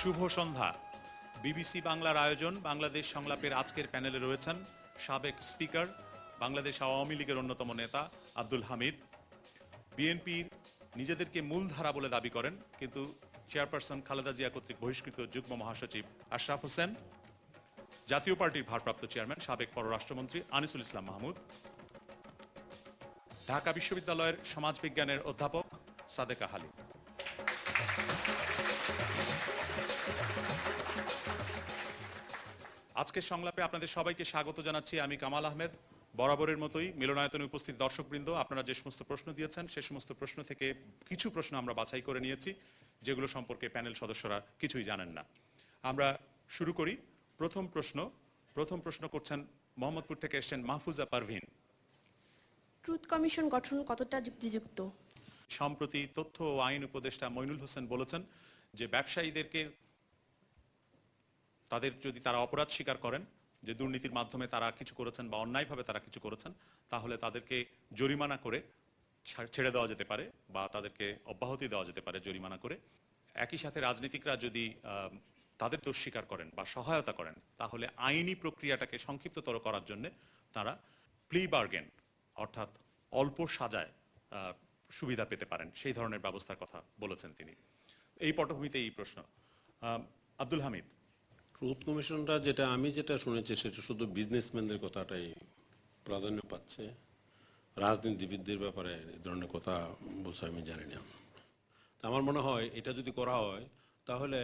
শুভ সন্ধ্যা। BBC বাংলার আয়োজন বাংলাদেশ সংলাপের আজকের প্যানেলে রয়েছেন সাবেক স্পিকার, বাংলাদেশ আওয়ামী লীগের অন্যতম নেতা আব্দুল হামিদ। বিএনপির নিজেদেরকে মূলধারা বলে দাবি করেন, কিন্তু চেয়ারপারসন খালেদা জিয়া কর্তৃক বহিষ্কৃত যুগ্ম মহাসচিব আশরাফ হোসেন। জাতীয় পার্টির ভারপ্রাপ্ত চেয়ারম্যান সাবেক পররাষ্ট্রমন্ত্রী আনিসুল ইসলাম মাহমুদ। ঢাকা বিশ্ববিদ্যালয়ের সমাজবিজ্ঞানের অধ্যাপক সাদেকা হালিম। আজকের সংলাপে আপনাদের সবাইকে স্বাগত জানাচ্ছি আমি কামাল আহমেদ। বরাবরের মতোই মিলনায়তনে উপস্থিত দর্শকবৃন্দ, আপনারা যে সমস্ত প্রশ্ন দিয়েছেন সে সমস্ত প্রশ্ন থেকে কিছু প্রশ্ন আমরা বাছাই করে নিয়েছি, যেগুলো সম্পর্কে প্যানেল সদস্যরা কিছুই জানেন না। আমরা শুরু করি। প্রথম প্রশ্ন করছেন মোহাম্মদপুর থেকে এসেছেন মাহফুজা পারভিন। ট্রুথ কমিশন গঠন কতটা যুক্তিযুক্ত? সম্প্রতি তথ্য ও আইন উপদেষ্টা মইনুল হোসেন বলেছেন যে ব্যবসায়ীদেরকে তারা অপরাধ স্বীকার করেন, যে দুর্নীতির মাধ্যমে তারা কিছু করেছেন বা অন্যায়ভাবে তারা কিছু করেছেন, তাহলে তাদেরকে জরিমানা করে ছেড়ে দেওয়া যেতে পারে বা তাদেরকে অব্যাহতি দেওয়া যেতে পারে জরিমানা করে। একই সাথে রাজনীতিকরা যদি তাদের দোষ স্বীকার করেন বা সহায়তা করেন, তাহলে আইনি প্রক্রিয়াটাকে সংক্ষিপ্ততর করার জন্য তারা প্লি বার্গেন অর্থাৎ অল্প সাজায় সুবিধা পেতে পারেন, সেই ধরনের ব্যবস্থার কথা বলেছেন তিনি। এই পটভূমিতে এই প্রশ্ন। আব্দুল হামিদ। ট্রুথ কমিশনটা আমি যেটা শুনেছি সেটা শুধু বিজনেসম্যানদের কথাটাই প্রাধান্য পাচ্ছে, রাজনীতিবিদদের ব্যাপারে এই ধরনের কথা বলছে আমি জানি না। তা আমার মনে হয় এটা যদি করা হয় তাহলে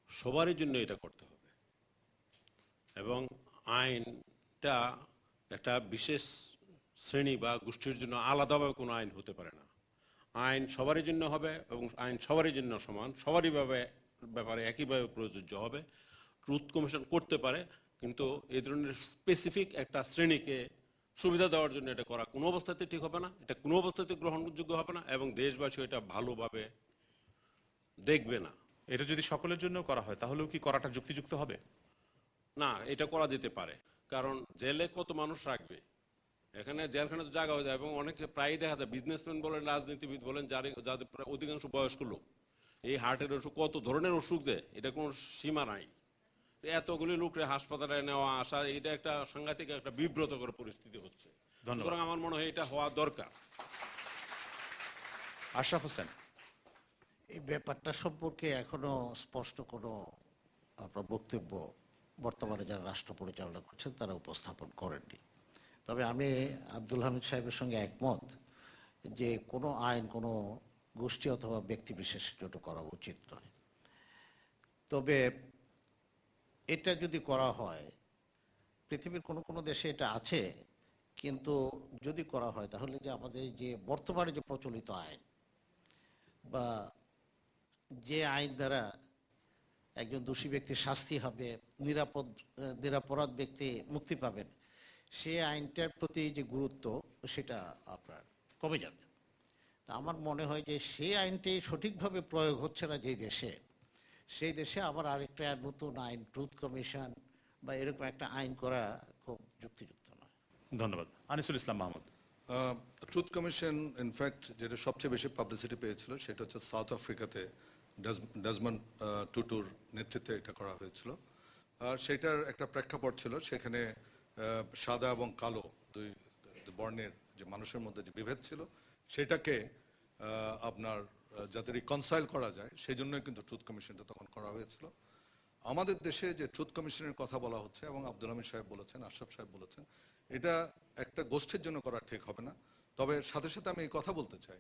সবারই জন্য এটা করতে হবে, এবং আইনটা একটা বিশেষ শ্রেণী বা গোষ্ঠীর জন্য আলাদাভাবে কোনো আইন হতে পারে না। আইন সবারই জন্য হবে এবং আইন সবারই জন্য সমান, সবারই ব্যাপারে একইভাবে প্রযোজ্য হবে। ট্রুথ কমিশন করতে পারে, কিন্তু এই ধরনের স্পেসিফিক একটা শ্রেণীকে সুবিধা দেওয়ার জন্য এটা করা কোনো অবস্থাতে ঠিক হবে না, এটা কোনো অবস্থাতে গ্রহণযোগ্য হবে না, এবং দেশবাসী এটা ভালোভাবে দেখবে না। এটা যদি সকলের জন্য করা হয় তাহলেও কি করাটা যুক্তিযুক্ত হবে? না, এটা করা যেতে পারে, কারণ জেলে কত মানুষ রাখবে, এখানে জেলখানে তো জায়গা হয়ে যায়, এবং অনেকে প্রায়ই দেখা যায় বিজনেসম্যান বলেন, রাজনীতিবিদ বলেন, যাদের প্রায় অধিকাংশ বয়স্ক লোক, এই হার্টের অসুখ, কত ধরনের অসুখ দেয়, এটা কোনো সীমা নাই। এতগুলি লোকরে হাসপাতালে নেওয়া আসা, এটা একটা সাংঘাতিক একটা বিব্রতকর পরিস্থিতি হচ্ছে। সুতরাং আমার মনে হয় এটা হওয়া দরকার। আশরাফ হোসেন। এই ব্যাপারটা সম্পর্কে এখনো স্পষ্ট কোনো আপনার বক্তব্য বর্তমানে যারা রাষ্ট্র পরিচালনা করছেন তারা উপস্থাপন করেননি। তবে আমি আব্দুল হামিদ সাহেবের সঙ্গে একমত যে কোনো আইন কোনো গোষ্ঠী অথবা ব্যক্তি বিশেষের জন্য করা উচিত নয়। তবে এটা যদি করা হয়, পৃথিবীর কোনো কোনো দেশে এটা আছে, কিন্তু যদি করা হয় তাহলে যে আমাদের যে বর্তমানে যে প্রচলিত আইন বা যে আইন দ্বারা একজন দোষী ব্যক্তির শাস্তি হবে, নিরাপরাধ ব্যক্তি মুক্তি পাবেন, সে আইনটার প্রতি যে গুরুত্ব সেটা আপনার কমে যাবে। তা আমার মনে হয় যে সেই আইনটি সঠিকভাবে প্রয়োগ হচ্ছে না যেই দেশে, সেই দেশে আবার আরেকটা নতুন আইন, ট্রুথ কমিশন বা এরকম একটা আইন করা খুব যুক্তিযুক্ত নয়। ধন্যবাদ। আনিসুল ইসলাম মাহমুদ। ট্রুথ কমিশন ইনফ্যাক্ট যেটা সবচেয়ে বেশি পাবলিসিটি পেয়েছিল সেটা হচ্ছে সাউথ আফ্রিকাতে ডেজমন্ড টুটুর নেতৃত্বে এটা করা হয়েছিল। আর সেটার একটা প্রেক্ষাপট ছিল, সেখানে সাদা এবং কালো দুই বর্ণের যে মানুষের মধ্যে যে বিভেদ ছিল সেটাকে আপনার যাতে রিকনসাইল করা যায় সেই জন্যই কিন্তু ট্রুথ কমিশনটা তখন করা হয়েছিল। আমাদের দেশে যে ট্রুথ কমিশনের কথা বলা হচ্ছে এবং আব্দুল হামিদ সাহেব বলেছেন, আশরাফ সাহেব বলেছেন, এটা একটা গোষ্ঠীর জন্য করা ঠিক হবে না। তবে সাথে সাথে আমি এই কথা বলতে চাই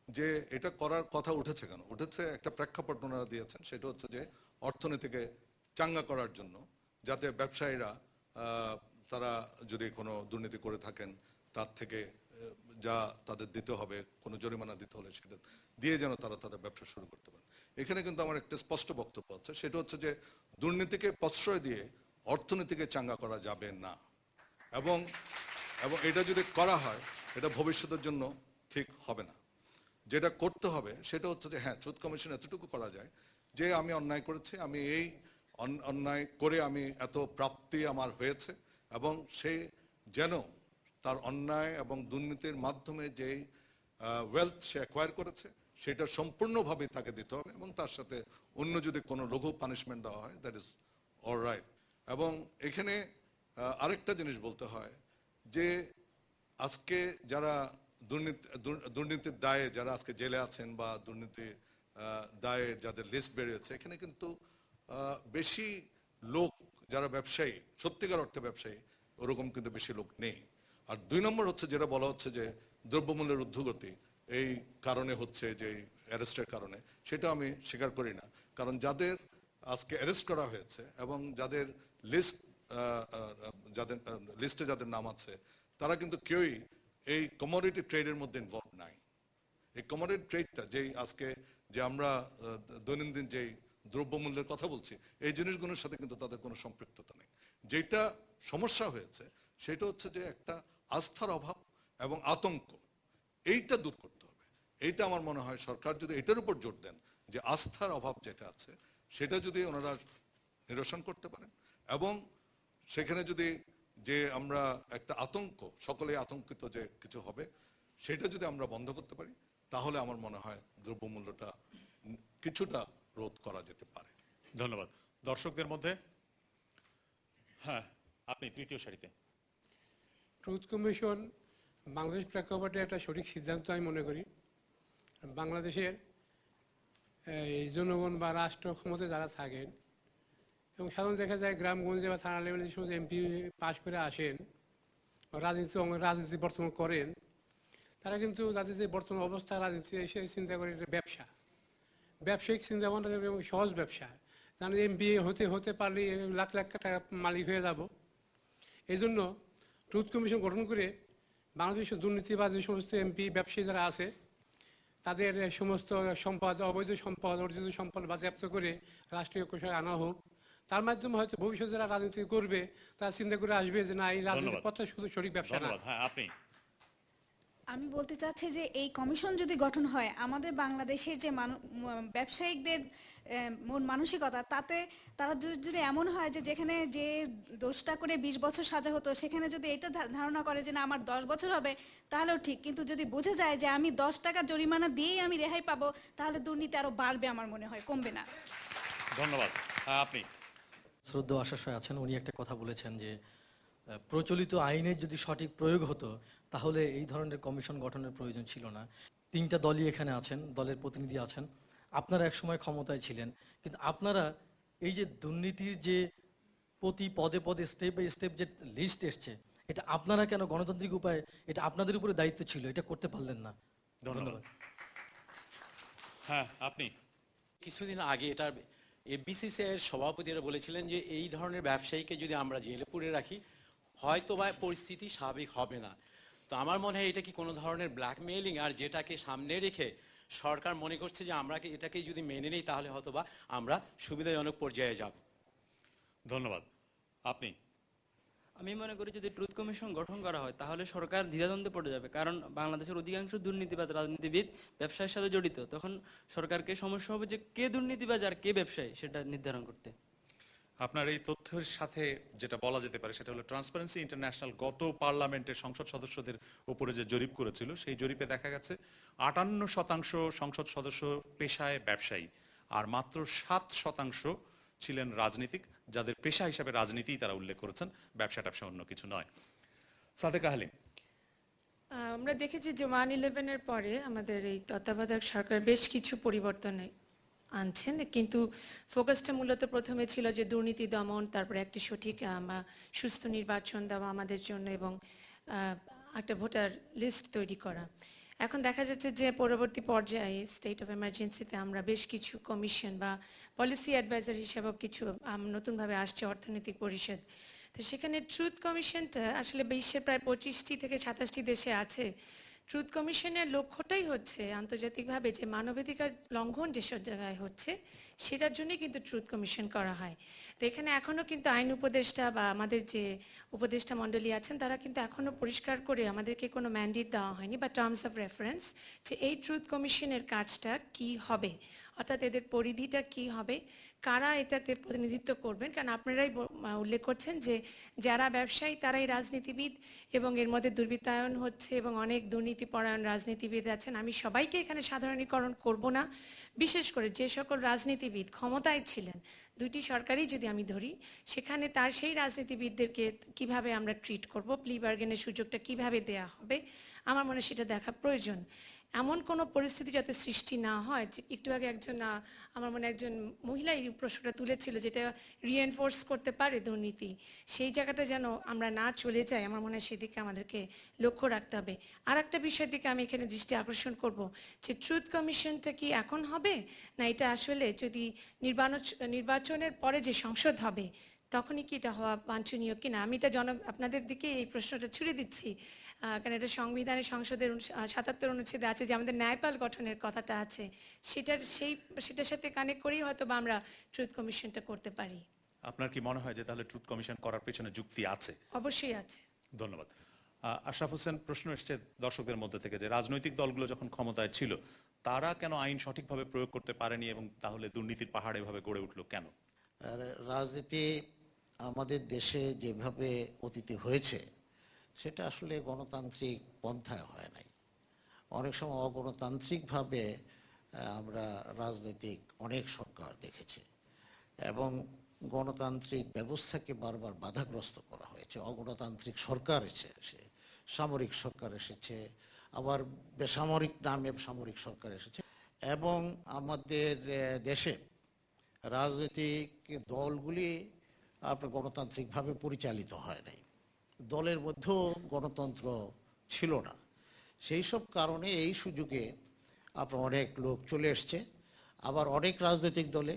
যে এটা করার কথা উঠেছে কেন, উঠেছে একটা প্রেক্ষাপট ওনারা দিয়েছেন, সেটা হচ্ছে যে অর্থনীতিকে চাঙ্গা করার জন্য, যাতে ব্যবসায়ীরা তারা যদি কোনো দুর্নীতি করে থাকেন তার থেকে যা তাদের দিতে হবে, কোনো জরিমানা দিতে হলে সেটা দিয়ে যেন তারা তাদের ব্যবসা শুরু করতে পারে। এখানে কিন্তু আমার একটা স্পষ্ট বক্তব্য আছে, সেটা হচ্ছে যে দুর্নীতিকে প্রশ্রয় দিয়ে অর্থনীতিকে চাঙ্গা করা যাবে না, এবং এটা যদি করা হয় এটা ভবিষ্যতের জন্য ঠিক হবে না। যেটা করতে হবে সেটা হচ্ছে যে হ্যাঁ, ট্রুথ কমিশন এতটুকু করা যায় যে আমি অন্যায় করেছি, আমি এই অন্যায় করে আমি এত প্রাপ্তি আমার হয়েছে, এবং সে যেন তার অন্যায় এবং দুর্নীতির মাধ্যমে যেই ওয়েলথ সে অ্যাকোয়ার করেছে সেটা সম্পূর্ণভাবে তাকে দিতে হবে এবং তার সাথে অন্য যদি কোনো লঘু পানিশমেন্ট দেওয়া হয় দ্যাট ইজ অলরাইট। এবং এখানে আরেকটা জিনিস বলতে হয় যে আজকে যারা দুর্নীতির দায়ে যারা আজকে জেলে আছেন বা দুর্নীতি দায়ে যাদের লিস্ট বেরিয়েছে, এখানে কিন্তু বেশি লোক যারা ব্যবসায়ী, সত্যিকার অর্থে ব্যবসায়ী, ওরকম কিন্তু বেশি লোক নেই। আর 2 নম্বর হচ্ছে যেটা বলা হচ্ছে যে দ্রব্যমূল্যের ঊর্ধ্বগতি এই কারণে হচ্ছে, যে অ্যারেস্টের কারণে, সেটা আমি স্বীকার করি না। কারণ যাদের আজকে অ্যারেস্ট করা হয়েছে এবং যাদের লিস্টে যাদের নাম আছে, তারা কিন্তু কেউই এই কমোডিটি ট্রেডের মধ্যে ইনভলভ নাই। এই কমোডিটি ট্রেডটা যেই আজকে যে আমরা দৈনন্দিন যেই দ্রব্যমূল্যের কথা বলছি, এই জিনিসগুলোর সাথে কিন্তু তাদের কোনো সম্পৃক্ততা নেই। যেটা সমস্যা হয়েছে সেটা হচ্ছে যে একটা আস্থার অভাব এবং আতঙ্ক, এইটা দূর করতে হবে। এইটা আমার মনে হয় সরকার যদি এটার উপর জোর দেন যে আস্থার অভাব যেটা আছে সেটা যদি ওনারা নিরসন করতে পারেন, এবং সেখানে যদি যে আমরা একটা আতঙ্ক, সকলে আতঙ্কিত যে কিছু হবে, সেটা যদি আমরা বন্ধ করতে পারি, তাহলে আমার মনে হয় দ্রব্যমূল্যটা কিছুটা রোধ করা যেতে পারে। ধন্যবাদ। দর্শকদের মধ্যে, হ্যাঁ, আপনি তৃতীয় সারিতে। ট্রুথ কমিশন বাংলাদেশ প্রেক্ষাপটে একটা সঠিক সিদ্ধান্ত আমি মনে করি। বাংলাদেশের এই জনগণ বা রাষ্ট্র ক্ষমতায় যারা থাকেন, এবং সাধারণত দেখা যায় গ্রামগঞ্জে বা থানা লেভেলে যে সমস্ত এমপি পাশ করে আসেন, রাজনীতি বর্তমান করেন, তারা কিন্তু তাদের যে বর্তমান অবস্থা রাজনীতি এসে চিন্তা করে এটা ব্যবসা, ব্যবসায়িক চিন্তা ভাবনা এবং সহজ ব্যবসা, জানেন এমপি হতে পারলে লাখ লাখ টাকা মালিক হয়ে যাব। এই জন্য ট্রুথ কমিশন গঠন করে বাংলাদেশের দুর্নীতিবাজ যে সমস্ত এমপি ব্যবসায়ী যারা আছে, তাদের সমস্ত সম্পদ, অবৈধ সম্পদ, অর্জিত সম্পদ বাজেয়াপ্ত করে রাষ্ট্রীয় কোষাগারে আনা হোক। তার মাধ্যমে হয়তো ভবিষ্যতে যারা রাজনীতি করবে তারা চিন্তা করে আসবে যে না, এই রাজনীতির পথটা শুধু সঠিক ব্যবসা না। হ্যাঁ, আপনি। আমি বলতে চাচ্ছি যে এই কমিশন যদি গঠন হয়, আমাদের বাংলাদেশের যে ব্যবসায়িকদের মন মানসিকতা, তাতে তারা যদি এমন হয় যে যেখানে যে দোষটা করে 20 বছর সাজা হতো, সেখানে যদি এটা ধারণা করে যে না আমার 10 বছর হবে, তাহলেও ঠিক। কিন্তু যদি বুঝে যায় যে আমি 10 টাকা জরিমানা দিয়েই আমি রেহাই পাবো, তাহলে দুর্নীতি আরো বাড়বে, আমার মনে হয় কমবে না। ধন্যবাদ। হ্যাঁ, আপনি। শ্রদ্ধেয় আশাস ভাই আছেন, উনি একটা কথা বলেছেন যে প্রচলিত আইনের যদি সঠিক প্রয়োগ হতো তাহলে এই ধরনের কমিশন গঠনের প্রয়োজন ছিল না। 3টা দলই এখানে আছেন, দলের প্রতিনিধি আছেন, আপনারা একসময় ক্ষমতায় ছিলেন, কিন্তু আপনারা এই যে দুর্নীতির যে প্রতি পদে পদে স্টেপ বাই স্টেপ যে লিস্ট এসছে, এটা আপনারা কেন গণতান্ত্রিক উপায়ে, এটা আপনাদের উপরে দায়িত্ব ছিল, এটা করতে পারলেন না? ধন্যবাদ। হ্যাঁ, আপনি। কিছুদিন আগে এটার এফবিসিসিআই এর সভাপতিরা বলেছিলেন যে এই ধরনের ব্যবসায়ীকে যদি আমরা জেলে পুরে রাখি, হয়তো বা পরিস্থিতি স্বাভাবিক হবে না। তো আমার মনে হয় এটা কি কোনো ধরনের ব্ল্যাকমেইলিং, আর যেটাকে সামনে রেখে সরকার মনে করছে যে আমরা এটাকে যদি মেনে নিই তাহলে হয়তো বা আমরা সুবিধাজনক পর্যায়ে যাব। ধন্যবাদ। আপনি। আমি মনে করি যদি ট্রুথ কমিশন গঠন করা হয় তাহলে সরকার দ্বিধাদ্বন্দ্বে পড়ে যাবে, কারণ বাংলাদেশের অধিকাংশ দুর্নীতিবাজ রাজনীতিবিদ ব্যবসায়ের সাথে জড়িত। তখন সরকারকে সমস্যা হবে যে কে দুর্নীতিবাজ আর কে ব্যবসায়ী সেটা নির্ধারণ করতে। আপনার এই তথ্যের সাথে যেটা বলা যেতে পারে সেটা হলো ট্রান্সপারেন্সি ইন্টারন্যাশনাল গত পার্লামেন্টের সংসদ সদস্যদের উপরে যে জরিপ করেছিল, সেই জরিপে দেখা গেছে 58% সংসদ সদস্য পেশায় ব্যবসায়ী, আর মাত্র 7% ছিলেন রাজনীতিক, যাদের পেশা হিসাবে রাজনীতি তারা উল্লেখ করেছেন, ব্যবসা অন্য কিছু নয়। সাদেকা হালিম। আমরা দেখেছি যে 1/11-এর পরে আমাদের এই তত্ত্বাবধায়ক সরকার বেশ কিছু পরিবর্তন আনছেন, কিন্তু ফোকাসটা মূলত প্রথমে ছিল যে দুর্নীতি দমন, তারপরে একটি সঠিক সুস্থ নির্বাচন দেওয়া আমাদের জন্য, এবং একটা ভোটার লিস্ট তৈরি করা। এখন দেখা যাচ্ছে যে পরবর্তী পর্যায়ে স্টেট অফ এমার্জেন্সিতে আমরা বেশ কিছু কমিশন বা পলিসি অ্যাডভাইজার হিসেবেও কিছু নতুনভাবে আসছে অর্থনৈতিক পরিষদ। তো সেখানে ট্রুথ কমিশনটা আসলে বিশ্বের প্রায় 25টি থেকে 27টি দেশে আছে। ট্রুথ কমিশনের লক্ষ্যটাই হচ্ছে আন্তর্জাতিকভাবে যে মানবাধিকার লঙ্ঘন যেসব জায়গায় হচ্ছে সেটার জন্যই কিন্তু ট্রুথ কমিশন করা হয়। তো এখানে এখনও কিন্তু আইন উপদেষ্টা বা আমাদের যে উপদেষ্টা মণ্ডলী আছেন তারা কিন্তু এখনও পরিষ্কার করে আমাদেরকে কোনো ম্যান্ডেট দেওয়া হয়নি বা টার্মস অফ রেফারেন্স যে এই ট্রুথ কমিশনের কাজটা কি হবে, অর্থাৎ এদের পরিধিটা কি হবে, কারা এটাতে প্রতিনিধিত্ব করবেন। কারণ আপনারাই উল্লেখ করছেন যে যারা ব্যবসায়ী তারাই রাজনীতিবিদ, এবং এর মধ্যে দুর্বৃত্তায়ন হচ্ছে এবং অনেক দুর্নীতি দুর্নীতিপরায়ণ রাজনীতিবিদ আছেন, আমি সবাইকে এখানে সাধারণীকরণ করব না। বিশেষ করে যে সকল রাজনীতিবিদ ক্ষমতায় ছিলেন, দুইটি সরকারই যদি আমি ধরি, সেখানে তার সেই রাজনীতিবিদদেরকে কিভাবে আমরা ট্রিট করব, প্লি বার্গেনের সুযোগটা কিভাবে দেয়া হবে, আমার মনে হয় সেটা দেখা প্রয়োজন। এমন কোনো পরিস্থিতি যাতে সৃষ্টি না হয়, যে একটু আগে একজন আমার মনে একজন মহিলা এই প্রশ্নটা তুলেছিল, যেটা রিএনফোর্স করতে পারে দুর্নীতি, সেই জায়গাটা যেন আমরা না চলে যাই, আমার মনে হয় সেদিকে আমাদেরকে লক্ষ্য রাখতে হবে। আর একটা বিষয়ের দিকে আমি এখানে দৃষ্টি আকর্ষণ করব, যে ট্রুথ কমিশনটা কি এখন হবে, না এটা আসলে যদি নির্বাচনের পরে যে সংসদ হবে তখনই কি এটা হওয়া বাঞ্ছনীয় কিনা? আমি এটা আপনাদের দিকে এই প্রশ্নটা ছুড়ে দিচ্ছি, কারণ এটা সংবিধানে সংসদের ৭৭ অনুচ্ছেদে আছে যে আমাদের ন্যায়পাল গঠনের কথাটা আছে, সেটার সাথে কানেক্ট করেই হয়তো বা আমরা ট্রুথ কমিশনটা করতে পারি। আপনার কি মনে হয় যে তাহলে ট্রুথ কমিশন করার পেছনে যুক্তি আছে? অবশ্যই আছে। ধন্যবাদ। আশরাফ হোসেন, প্রশ্ন এসছে দর্শকদের মধ্যে থেকে যে রাজনৈতিক দলগুলো যখন ক্ষমতায় ছিল তারা কেন আইন সঠিকভাবে প্রয়োগ করতে পারেনি এবং তাহলে দুর্নীতির পাহাড় এভাবে গড়ে উঠলো কেন? আর রাজনীতি আমাদের দেশে যেভাবে অতীতে হয়েছে সেটা আসলে গণতান্ত্রিক পন্থায় হয় নাই। অনেক সময় অগণতান্ত্রিকভাবে আমরা রাজনৈতিক অনেক সরকার দেখেছি এবং গণতান্ত্রিক ব্যবস্থাকে বারবার বাধাগ্রস্ত করা হয়েছে। অগণতান্ত্রিক সরকার এসেছে, সামরিক সরকার এসেছে, আবার বেসামরিক নামে সামরিক সরকার এসেছে, এবং আমাদের দেশে রাজনৈতিক দলগুলি আপনার গণতান্ত্রিকভাবে পরিচালিত হয় নাই, দলের মধ্যেও গণতন্ত্র ছিল না। সেই সব কারণে এই সুযোগে আপনার অনেক লোক চলে এসছে। আবার অনেক রাজনৈতিক দলে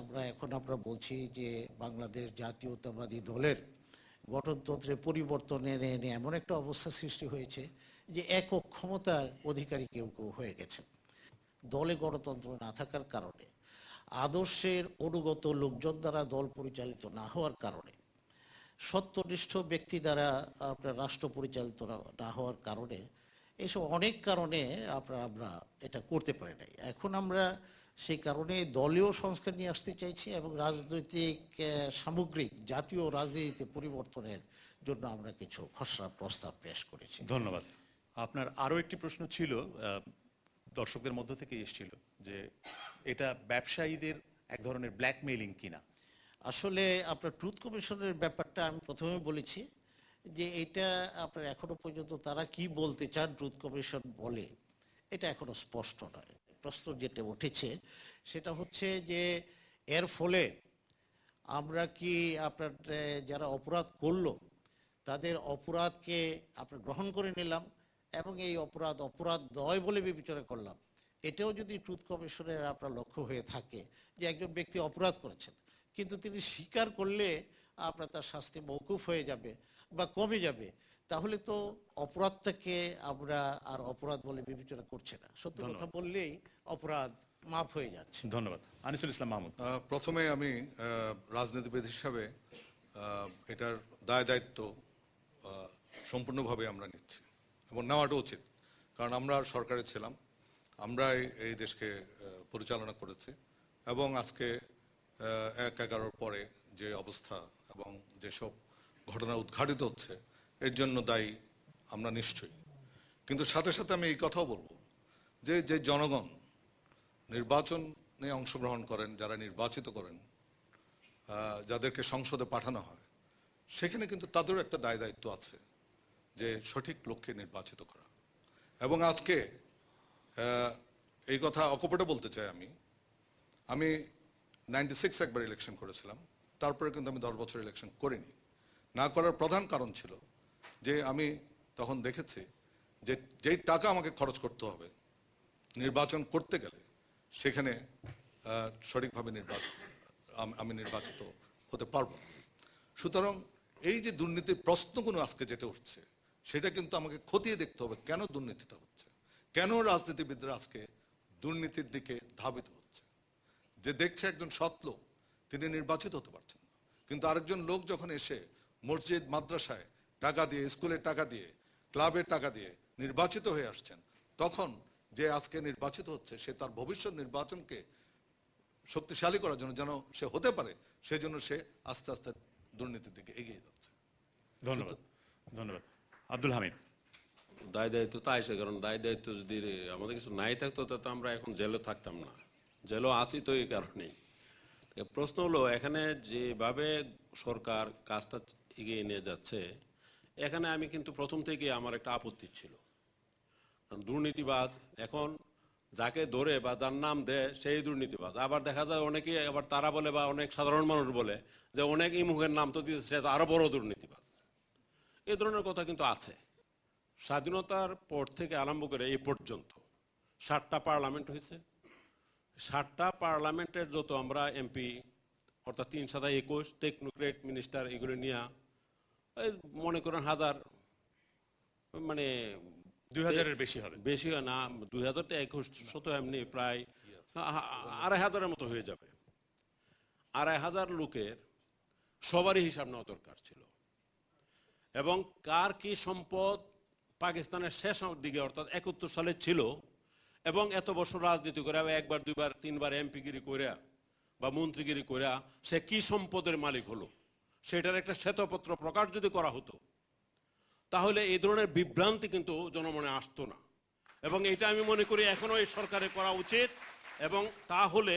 আমরা এখন বলছি যে বাংলাদেশ জাতীয়তাবাদী দলের গঠনতন্ত্রে পরিবর্তন এনে এমন একটা অবস্থা সৃষ্টি হয়েছে যে একক ক্ষমতার অধিকারী কেউ কেউ হয়ে গেছেন। দলে গণতন্ত্র না থাকার কারণে, আদর্শের অনুগত লোকজন দ্বারা দল পরিচালিত না হওয়ার কারণে, সত্যনিষ্ঠ ব্যক্তি দ্বারা আপনার রাষ্ট্র পরিচালিত না হওয়ার কারণে, এইসব অনেক কারণে আমরা এটা করতে পারি নাই। এখন আমরা সেই কারণে দলীয় সংস্কার নিয়ে আসতে চাইছি এবং রাজনৈতিক সামগ্রিক জাতীয় রাজনীতিতে পরিবর্তনের জন্য আমরা কিছু খসড়া প্রস্তাব পেশ করেছি। ধন্যবাদ। আপনার আরো একটি প্রশ্ন ছিল, দর্শকদের মধ্য থেকে এসেছিল, যে এটা ব্যবসায়ীদের এক ধরনের ব্ল্যাকমেইলিং কিনা? আসলে আপনার ট্রুথ কমিশনের ব্যাপারটা আমি প্রথমে বলেছি যে এটা আপনার এখনো পর্যন্ত তারা কি বলতে চান ট্রুথ কমিশন বলে এটা এখনো স্পষ্ট নয়। প্রশ্ন যেটা উঠেছে সেটা হচ্ছে যে এর ফলে আমরা কি আপনার যারা অপরাধ করলো তাদের অপরাধকে আপনার গ্রহণ করে নিলাম এবং এই অপরাধ নয় বলে বিবেচনা করলাম। এটাও যদি ট্রুথ কমিশনের আপনার লক্ষ্য হয়ে থাকে যে একজন ব্যক্তি অপরাধ করেছেন কিন্তু তিনি স্বীকার করলে আপনার তার শাস্তি মওকুফ হয়ে যাবে বা কমে যাবে, তাহলে তো অপরাধটাকে আমরা আর অপরাধ বলে বিবেচনা করছে না, সত্য কথা বললেই অপরাধ মাফ হয়ে যাচ্ছে। ধন্যবাদ। আনিসুল ইসলাম মাহমুদ। প্রথমে আমি রাজনীতিবিদ হিসাবে এটার দায়িত্ব সম্পূর্ণভাবে আমরা নিচ্ছি এবং নেওয়াটা উচিত, কারণ আমরা সরকারে ছিলাম, আমরাই এই দেশকে পরিচালনা করেছি এবং আজকে ১/১১ পরে যে অবস্থা এবং যেসব ঘটনা উদ্ঘাটিত হচ্ছে এর জন্য দায়ী আমরা নিশ্চয়ই। কিন্তু সাথে সাথে আমি এই কথাও বলবো যে যে জনগণ নির্বাচনে অংশগ্রহণ করেন, যারা নির্বাচিত করেন, যাদেরকে সংসদে পাঠানো হয়, সেখানে কিন্তু তাদেরও একটা দায়িত্ব আছে যে সঠিক লক্ষ্যে নির্বাচিত করা। এবং আজকে এই কথা অকপটে বলতে চাই, আমি 96 একবার ইলেকশন করেছিলাম, তারপরে কিন্তু আমি 10 বছর ইলেকশন করিনি। না করার প্রধান কারণ ছিল যে আমি তখন দেখেছি যে যেই টাকা আমাকে খরচ করতে হবে নির্বাচন করতে গেলে সেখানে সঠিকভাবে আমি নির্বাচিত হতে পারবো। সুতরাং এই যে দুর্নীতির প্রশ্নগুলো আজকে যেটা উঠছে সেটা কিন্তু আমাকে খতিয়ে দেখতে হবে কেন দুর্নীতিটা হচ্ছে, কেন রাজনীতিবিদরা আজকে দুর্নীতির দিকে ধাবিত হচ্ছে। যে দেখছে একজন সৎ লোক তিনি নির্বাচিত হতে পারছেন না, কিন্তু আরেকজন লোক যখন এসে মসজিদ মাদ্রাসায় টাকা দিয়ে, স্কুলের টাকা দিয়ে, ক্লাবের টাকা দিয়ে নির্বাচিত হয়ে আসছেন, তখন যে আজকে নির্বাচিত হচ্ছে সে তার ভবিষ্যৎ নির্বাচনকে শক্তিশালী করার জন্য যেন সে হতে পারে, সেই জন্য সে আস্তে আস্তে দুর্নীতির দিকে এগিয়ে যাচ্ছে। ধন্যবাদ। ধন্যবাদ। আব্দুল হামিদ। দায় দায়িত্ব তো আসে, কারণ দায় দায়িত্ব যদি আমাদের কিছু নাই থাকতো তাহলে তো আমরা এখন জেলে থাকতাম না। জেলও আছি তো এই কারণেই। প্রশ্ন হলো এখানে যেভাবে সরকার কাজটা এগিয়ে নিয়ে যাচ্ছে, এখানে আমি কিন্তু প্রথম থেকে আমার একটা আপত্তি ছিল। কারণ দুর্নীতিবাজ এখন যাকে ধরে বা যার নাম দেয় সেই দুর্নীতিবাজ। আবার দেখা যায় অনেকে আবার তারা বলে বা অনেক সাধারণ মানুষ বলে যে অনেক ইমুখের নাম তো দিয়েছে, সে তো আরো বড় দুর্নীতিবাজ। এই ধরনের কথা কিন্তু আছে। স্বাধীনতার পর থেকে আরম্ভ করে এই পর্যন্ত 7টা পার্লামেন্ট হয়েছে। 7টা পার্লামেন্টের যত আমরা এমপি, অর্থাৎ 3/21 টেকনোক্রেট মিনিস্টার, এগুলো নিয়ে মনে করেন হাজার, মানে 2000-এর বেশি হবে, বেশি না, 2021 তো এমনি প্রায় 2500-এর মতো হয়ে যাবে। 2500 লোকের সবারই হিসাব নেওয়া দরকার ছিল, এবং কার কি সম্পদ পাকিস্তানের শেষ দিকে অর্থাৎ 71 সালে ছিল, এবং এত বছর রাজনীতি করে একবার দুইবার তিনবার এমপিগিরি করে বা মন্ত্রীগিরি করে সে কি সম্পদের মালিক হলো, সেটার একটা শ্বেতপত্র প্রকাশ যদি করা হতো তাহলে এই ধরনের বিভ্রান্তি কিন্তু জনমনে আসতো না। এবং এটা আমি মনে করি এখনো এই সরকারের করা উচিত। এবং তাহলে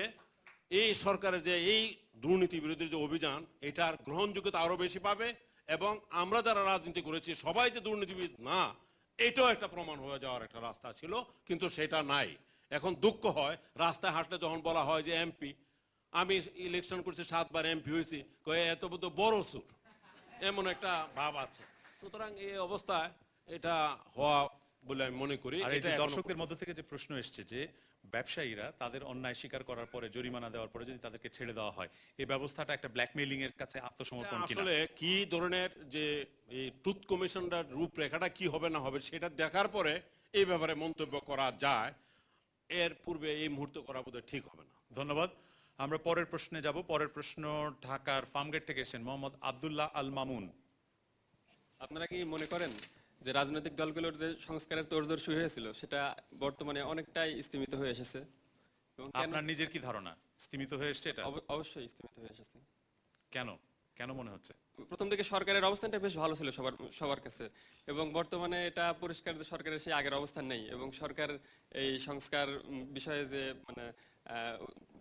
এই সরকারের যে এই দুর্নীতি বিরোধী যে অভিযান, এটার গ্রহণযোগ্যতা আরো বেশি পাবে, এবং আমরা যারা রাজনীতি করেছি সবাই যে দুর্নীতিবিদ না, এটাও একটা প্রমাণ হয়ে যাওয়ার একটা রাস্তা ছিল, কিন্তু সেটা নাই। এখন দুঃখ হয় রাস্তায় হাঁটলে যখন বলা হয় যে এমপি, আমি ইলেকশন করছি 7 বার এমপি হয়েছি, এত বড় সুর, এমন একটা ভাব আছে। সুতরাং এই অবস্থায় এটা হওয়া বলে আমি মনে করি। আর এই যে দর্শকদের মধ্য থেকে যে প্রশ্ন এসছে যে ব্যবসায়ীরা তাদের অন্যায় স্বীকার করার পরে, জরিমানা দেওয়ার পরে যদি তাদেরকে ছেড়ে দেওয়া হয়, এই ব্যবস্থাটা একটা ব্ল্যাকমেইলিং এর কাছে আত্মসমর্পণ কিনা? আসলে কি ধরনের যে এই ট্রুথ কমিশনটার রূপরেখাটা কি হবে না হবে সেটা দেখার পরে এই ব্যাপারে মন্তব্য করা যায়, এর পূর্বে এই মুহূর্তে করা বোধহয় ঠিক হবে না। ধন্যবাদ। আমরা পরের প্রশ্নে যাব। পরের প্রশ্ন ঢাকার ফার্মগেট থেকে এসেছেন মোহাম্মদ আব্দুল্লাহ আল মামুন। আপনারা কি মনে করেন যে রাজনৈতিক দলগুলোর যে সংস্কারের তোড়জোড় শুরু হয়েছিল সেটা বর্তমানে অনেকটাই স্তিমিত হয়ে এসেছে? এবং আপনার নিজের কি ধারণা, স্তিমিত হয়ে এসেছে এটা? অবশ্যই স্তিমিত হয়ে এসেছে। কেন কেন মনে হচ্ছে? প্রথম দিকে সরকারের অবস্থানটা বেশ ভালো ছিল সবার কাছে, এবং বর্তমানে এটা পরিষ্কার যে সরকারের সেই আগের অবস্থান নেই, এবং সরকার এই সংস্কার বিষয়ে যে মানে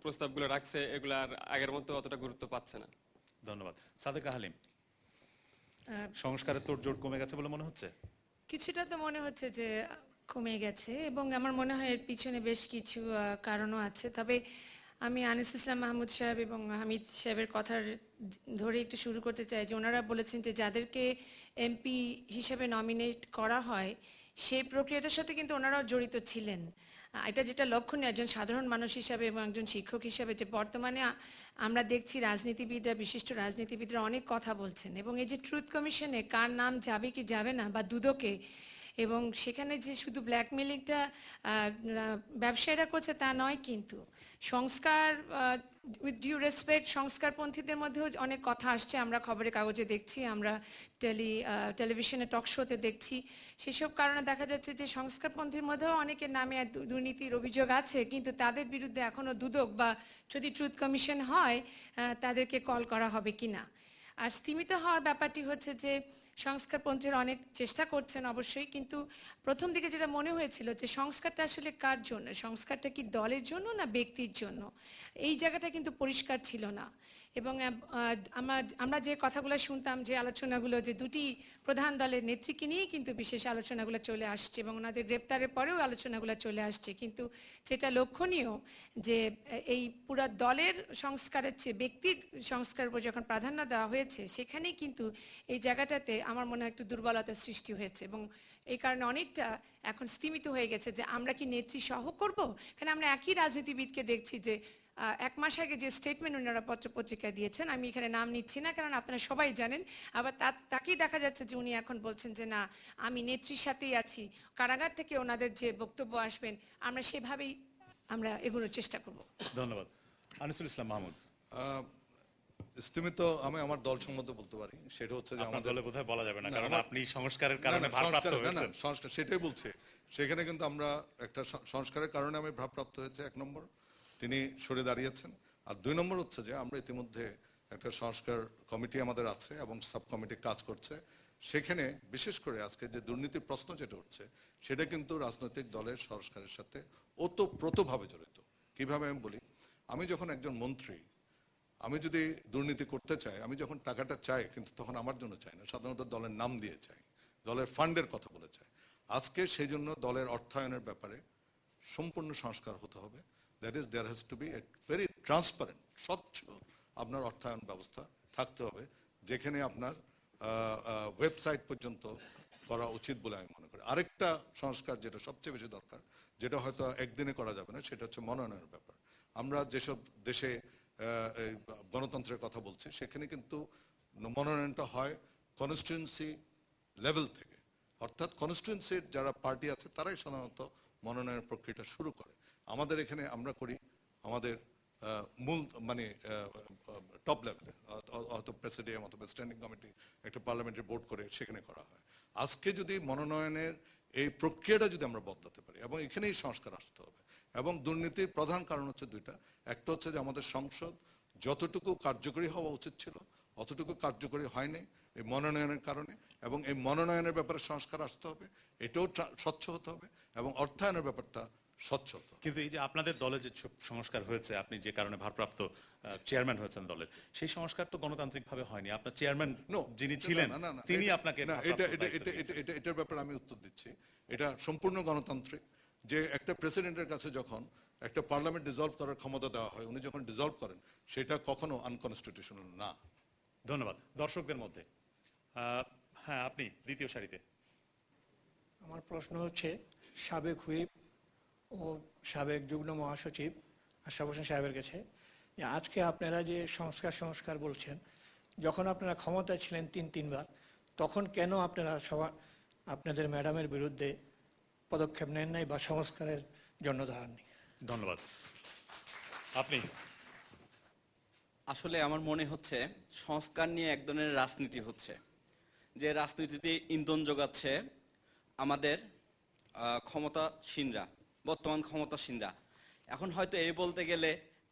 প্রস্তাবগুলো রাখছে এগুলার আগের মতো অতটা গুরুত্ব পাচ্ছে না। ধন্যবাদ। সাদেকা হালিম, সংস্কারের তোড়জোড় কমে গেছে বলে মনে হচ্ছে? কিছুটা তো মনে হচ্ছে যে কমে গেছে, এবং আমার মনে হয় এর পিছনে বেশ কিছু কারণও আছে। তবে আমি আনিস ইসলাম মাহমুদ সাহেব এবং হামিদ সাহেবের কথার ধরে একটু শুরু করতে চাই যে ওনারা বলেছেন যে যাদেরকে এমপি হিসেবে নমিনেট করা হয় সেই প্রক্রিয়াটার সাথে কিন্তু ওনারাও জড়িত ছিলেন। এটা যেটা লক্ষণীয় একজন সাধারণ মানুষ হিসাবে এবং একজন শিক্ষক হিসাবে, যে বর্তমানে আমরা দেখছি রাজনীতিবিদরা, বিশিষ্ট রাজনীতিবিদরা অনেক কথা বলছেন, এবং এই যে ট্রুথ কমিশনে কার নাম যাবে কি যাবে না বা দুদকে, এবং সেখানে যে শুধু ব্ল্যাকমেলিংটা ব্যবসায়ীরা করছে তা নয়, কিন্তু সংস্কার, উইথ ডিউ রেসপেক্ট, সংস্কারপন্থীদের মধ্যেও অনেক কথা আসছে, আমরা খবরের কাগজে দেখছি, আমরা টেলিভিশনে টক শোতে দেখছি। সেসব কারণে দেখা যাচ্ছে যে সংস্কারপন্থীর মধ্যেও অনেকের নামে দুর্নীতির অভিযোগ আছে, কিন্তু তাদের বিরুদ্ধে এখনো দুদক বা যদি ট্রুথ কমিশন হয় তাদেরকে কল করা হবে কিনা। আর স্তিমিত হওয়ার ব্যাপারটি হচ্ছে যে সংস্কারপন্থীরা অনেক চেষ্টা করছেন অবশ্যই, কিন্তু প্রথম দিকে যেটা মনে হয়েছিল যে সংস্কারটা আসলে কার জন্য, সংস্কারটা কি দলের জন্য না ব্যক্তির জন্য, এই জায়গাটা কিন্তু পরিষ্কার ছিল না। এবং আমরা যে কথাগুলো শুনতাম, যে আলোচনাগুলো, যে দুটি প্রধান দলের নেত্রীকে নিয়েই কিন্তু বিশেষ আলোচনাগুলো চলে আসছে, এবং ওনাদের গ্রেপ্তারের পরেও আলোচনাগুলো চলে আসছে, কিন্তু যেটা লক্ষণীয় যে এই পুরা দলের সংস্কারের চেয়ে ব্যক্তির সংস্কারের উপর যখন প্রাধান্য দেওয়া হয়েছে, সেখানেই কিন্তু এই জায়গাটাতে আমার মনে হয় একটু দুর্বলতার সৃষ্টি হয়েছে, এবং এই কারণে অনেকটা এখন স্তিমিত হয়ে গেছে যে আমরা কি নেত্রী সহ করব। কারণ আমরা একই রাজনীতিবিদকে দেখছি যে 1 মাস আগে যে স্টেটমেন্ট ওনারা পত্রপত্রিকায় দিয়েছেন, আমি এখানে নাম নিচ্ছি না কারণ আপনারা সবাই জানেন, আবার তাকেই দেখা যাচ্ছে যে উনি এখন বলছেন যে না, আমি নেত্রীর সাথেই আছি, কারাগার থেকে ওনাদের যে বক্তব্য আসবেন আমরা সেভাবেই আমরা এগোনোর চেষ্টা করব। ধন্যবাদ। আনিসুল ইসলাম মাহমুদ, স্তিমিত আমি আমার দল সম্বন্ধে বলতে পারি, সেটা হচ্ছে যে আপনার দলে বোধহয় বলা যাবে না, কারণ আমার- আপনি সংস্কারের কারণে ভারপ্রাপ্ত হয়েছেন। সংস্কার সেটাই বলছে, সেখানে কিন্তু আমরা একটা সংস্কারের কারণে আমি ভারপ্রাপ্ত হয়েছে, 1 নম্বর তিনি সরে দাঁড়িয়েছেন, আর 2 নম্বর হচ্ছে যে আমরা ইতিমধ্যে একটা সংস্কার কমিটি আমাদের আছে এবং সাব কমিটি কাজ করছে, সেখানে বিশেষ করে আজকে যে দুর্নীতির প্রশ্ন যেটা উঠছে সেটা কিন্তু রাজনৈতিক দলের সংস্কারের সাথে ওতপ্রোতভাবে জড়িত। কিভাবে আমি বলি, আমি যখন একজন মন্ত্রী, আমি যদি দুর্নীতি করতে চাই, আমি যখন টাকাটা চাই, কিন্তু তখন আমার জন্য চাই না, সাধারণত দলের নাম দিয়ে চাই, দলের ফান্ডের কথা বলে চাই। আজকে সেই জন্য দলের অর্থায়নের ব্যাপারে সম্পূর্ণ সংস্কার হতে হবে। That is there has to be a very transparent, স্বচ্ছ আপনার অর্থায়ন ব্যবস্থা থাকতে হবে, যেখানে আপনার ওয়েবসাইট পর্যন্ত করা উচিত বলে আমি মনে করি। আরেকটা সংস্কার যেটা সবচেয়ে বেশি দরকার, যেটা হয়তো একদিনে করা যাবে না, সেটা হচ্ছে মনোনয়নের ব্যাপার। আমরা যেসব দেশে এই গণতন্ত্রের কথা বলছি, সেখানে কিন্তু মনোনয়নটা হয় কনস্টিটুয়েন্সি লেভেল থেকে, অর্থাৎ কনস্টিটুয়েন্সির যারা পার্টি আছে তারাই সাধারণত মনোনয়নের প্রক্রিয়াটা শুরু করে। আমাদের এখানে আমরা করি আমাদের মূল মানে টপ লেভেলে, হয়তো প্রেসিডিয়াম অথবা স্ট্যান্ডিং কমিটি একটা পার্লামেন্টারি বোর্ড করে সেখানে করা হয়। আজকে যদি মনোনয়নের এই প্রক্রিয়াটা যদি আমরা বদলাতে পারি, এবং এখানেই সংস্কার আসতে হবে। এবং দুর্নীতির প্রধান কারণ হচ্ছে দুইটা, একটা হচ্ছে যে আমাদের সংসদ যতটুকু কার্যকরী হওয়া উচিত ছিল অতটুকু কার্যকরী হয়নি এই মনোনয়নের কারণে, এবং এই মনোনয়নের ব্যাপারে সংস্কার আসতে হবে, এটাও স্বচ্ছ হতে হবে, এবং অর্থায়নের ব্যাপারটা স্বচ্ছ হতে হবে। কিন্তু এই যে আপনাদের দলে যে সংস্কার হয়েছে, আপনি যে কারণে ভারপ্রাপ্ত চেয়ারম্যান হয়েছেন দলের, সেই সংস্কার তো গণতান্ত্রিক ভাবে হয়নি। আপনার চেয়ারম্যান যিনি ছিলেন তিনি আপনাকে এটার ব্যাপারে আমি উত্তর দিচ্ছি। এটা সম্পূর্ণ গণতান্ত্রিক, যে একটা প্রেসিডেন্টের কাছে যখন একটা পার্লামেন্ট ডিসলভ করার ক্ষমতা দেওয়া হয়, উনি যখন ডিসলভ করেন সেটা কখনো আনকনস্টিটিউশনাল না। ধন্যবাদ। দর্শকদের মধ্যে হ্যাঁ, আপনি দ্বিতীয় সারিতে। আমার প্রশ্ন হচ্ছে সাবেক হুইপ ও সাবেক যুগ্ম মহাসচিব আশরাফ হোসেন সাহেবের কাছে, যে আজকে আপনারা যে সংস্কার বলছেন, যখন আপনারা ক্ষমতায় ছিলেন তিনবার, তখন কেন আপনারা আপনাদের ম্যাডামের বিরুদ্ধে পদক্ষেপ নেন নাই বা সংস্কারের জন্য দাঁড়াননি? ধন্যবাদ। আপনি। আসলে আমার মনে হচ্ছে সংস্কার নিয়ে এক ধরনের রাজনীতি হচ্ছে, যে রাজনীতিতে ইন্ধন যোগাচ্ছে আমাদের ক্ষমতাসীনরা, বর্তমান ক্ষমতাসীনরা। এখন হয়তো এই বলতে গেলে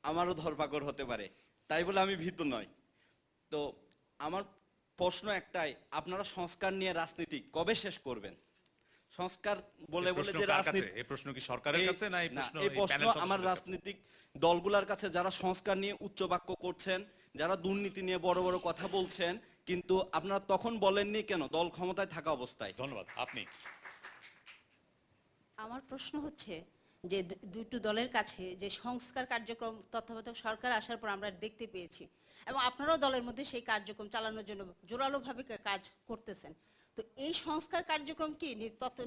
আমারও ধরপাকড় হতে পারে, তাই বলে আমি ভীত নই। তো আমার প্রশ্ন একটাই, আপনারা সংস্কার নিয়ে রাজনীতি কবে শেষ করবেন? সংস্কার বলে বলে যে রাজনীতি, এই প্রশ্ন কি সরকারের কাছে না এই প্রশ্ন আমার রাজনৈতিক দলগুলোর কাছে, যারা সংস্কার নিয়ে উচ্চবাক্য করছেন, যারা দুর্নীতি নিয়ে বড় বড় কথা বলছেন, কিন্তু আপনারা তখন বলেননি কেন দল ক্ষমতায় থাকা অবস্থায়? ধন্যবাদ। আপনি। আমার প্রশ্ন হচ্ছে যে দুটো দলের কাছে যে সংস্কার কার্যক্রম তত্ত্বাবধায়ক সরকার আসার পর আমরা দেখতে পেয়েছি, এবং আপনারাও দলের মধ্যে সেই কার্যক্রম চালানোর জন্য জোরালোভাবে কাজ করতেছেন। তো এই সংস্কার কার্যক্রম কি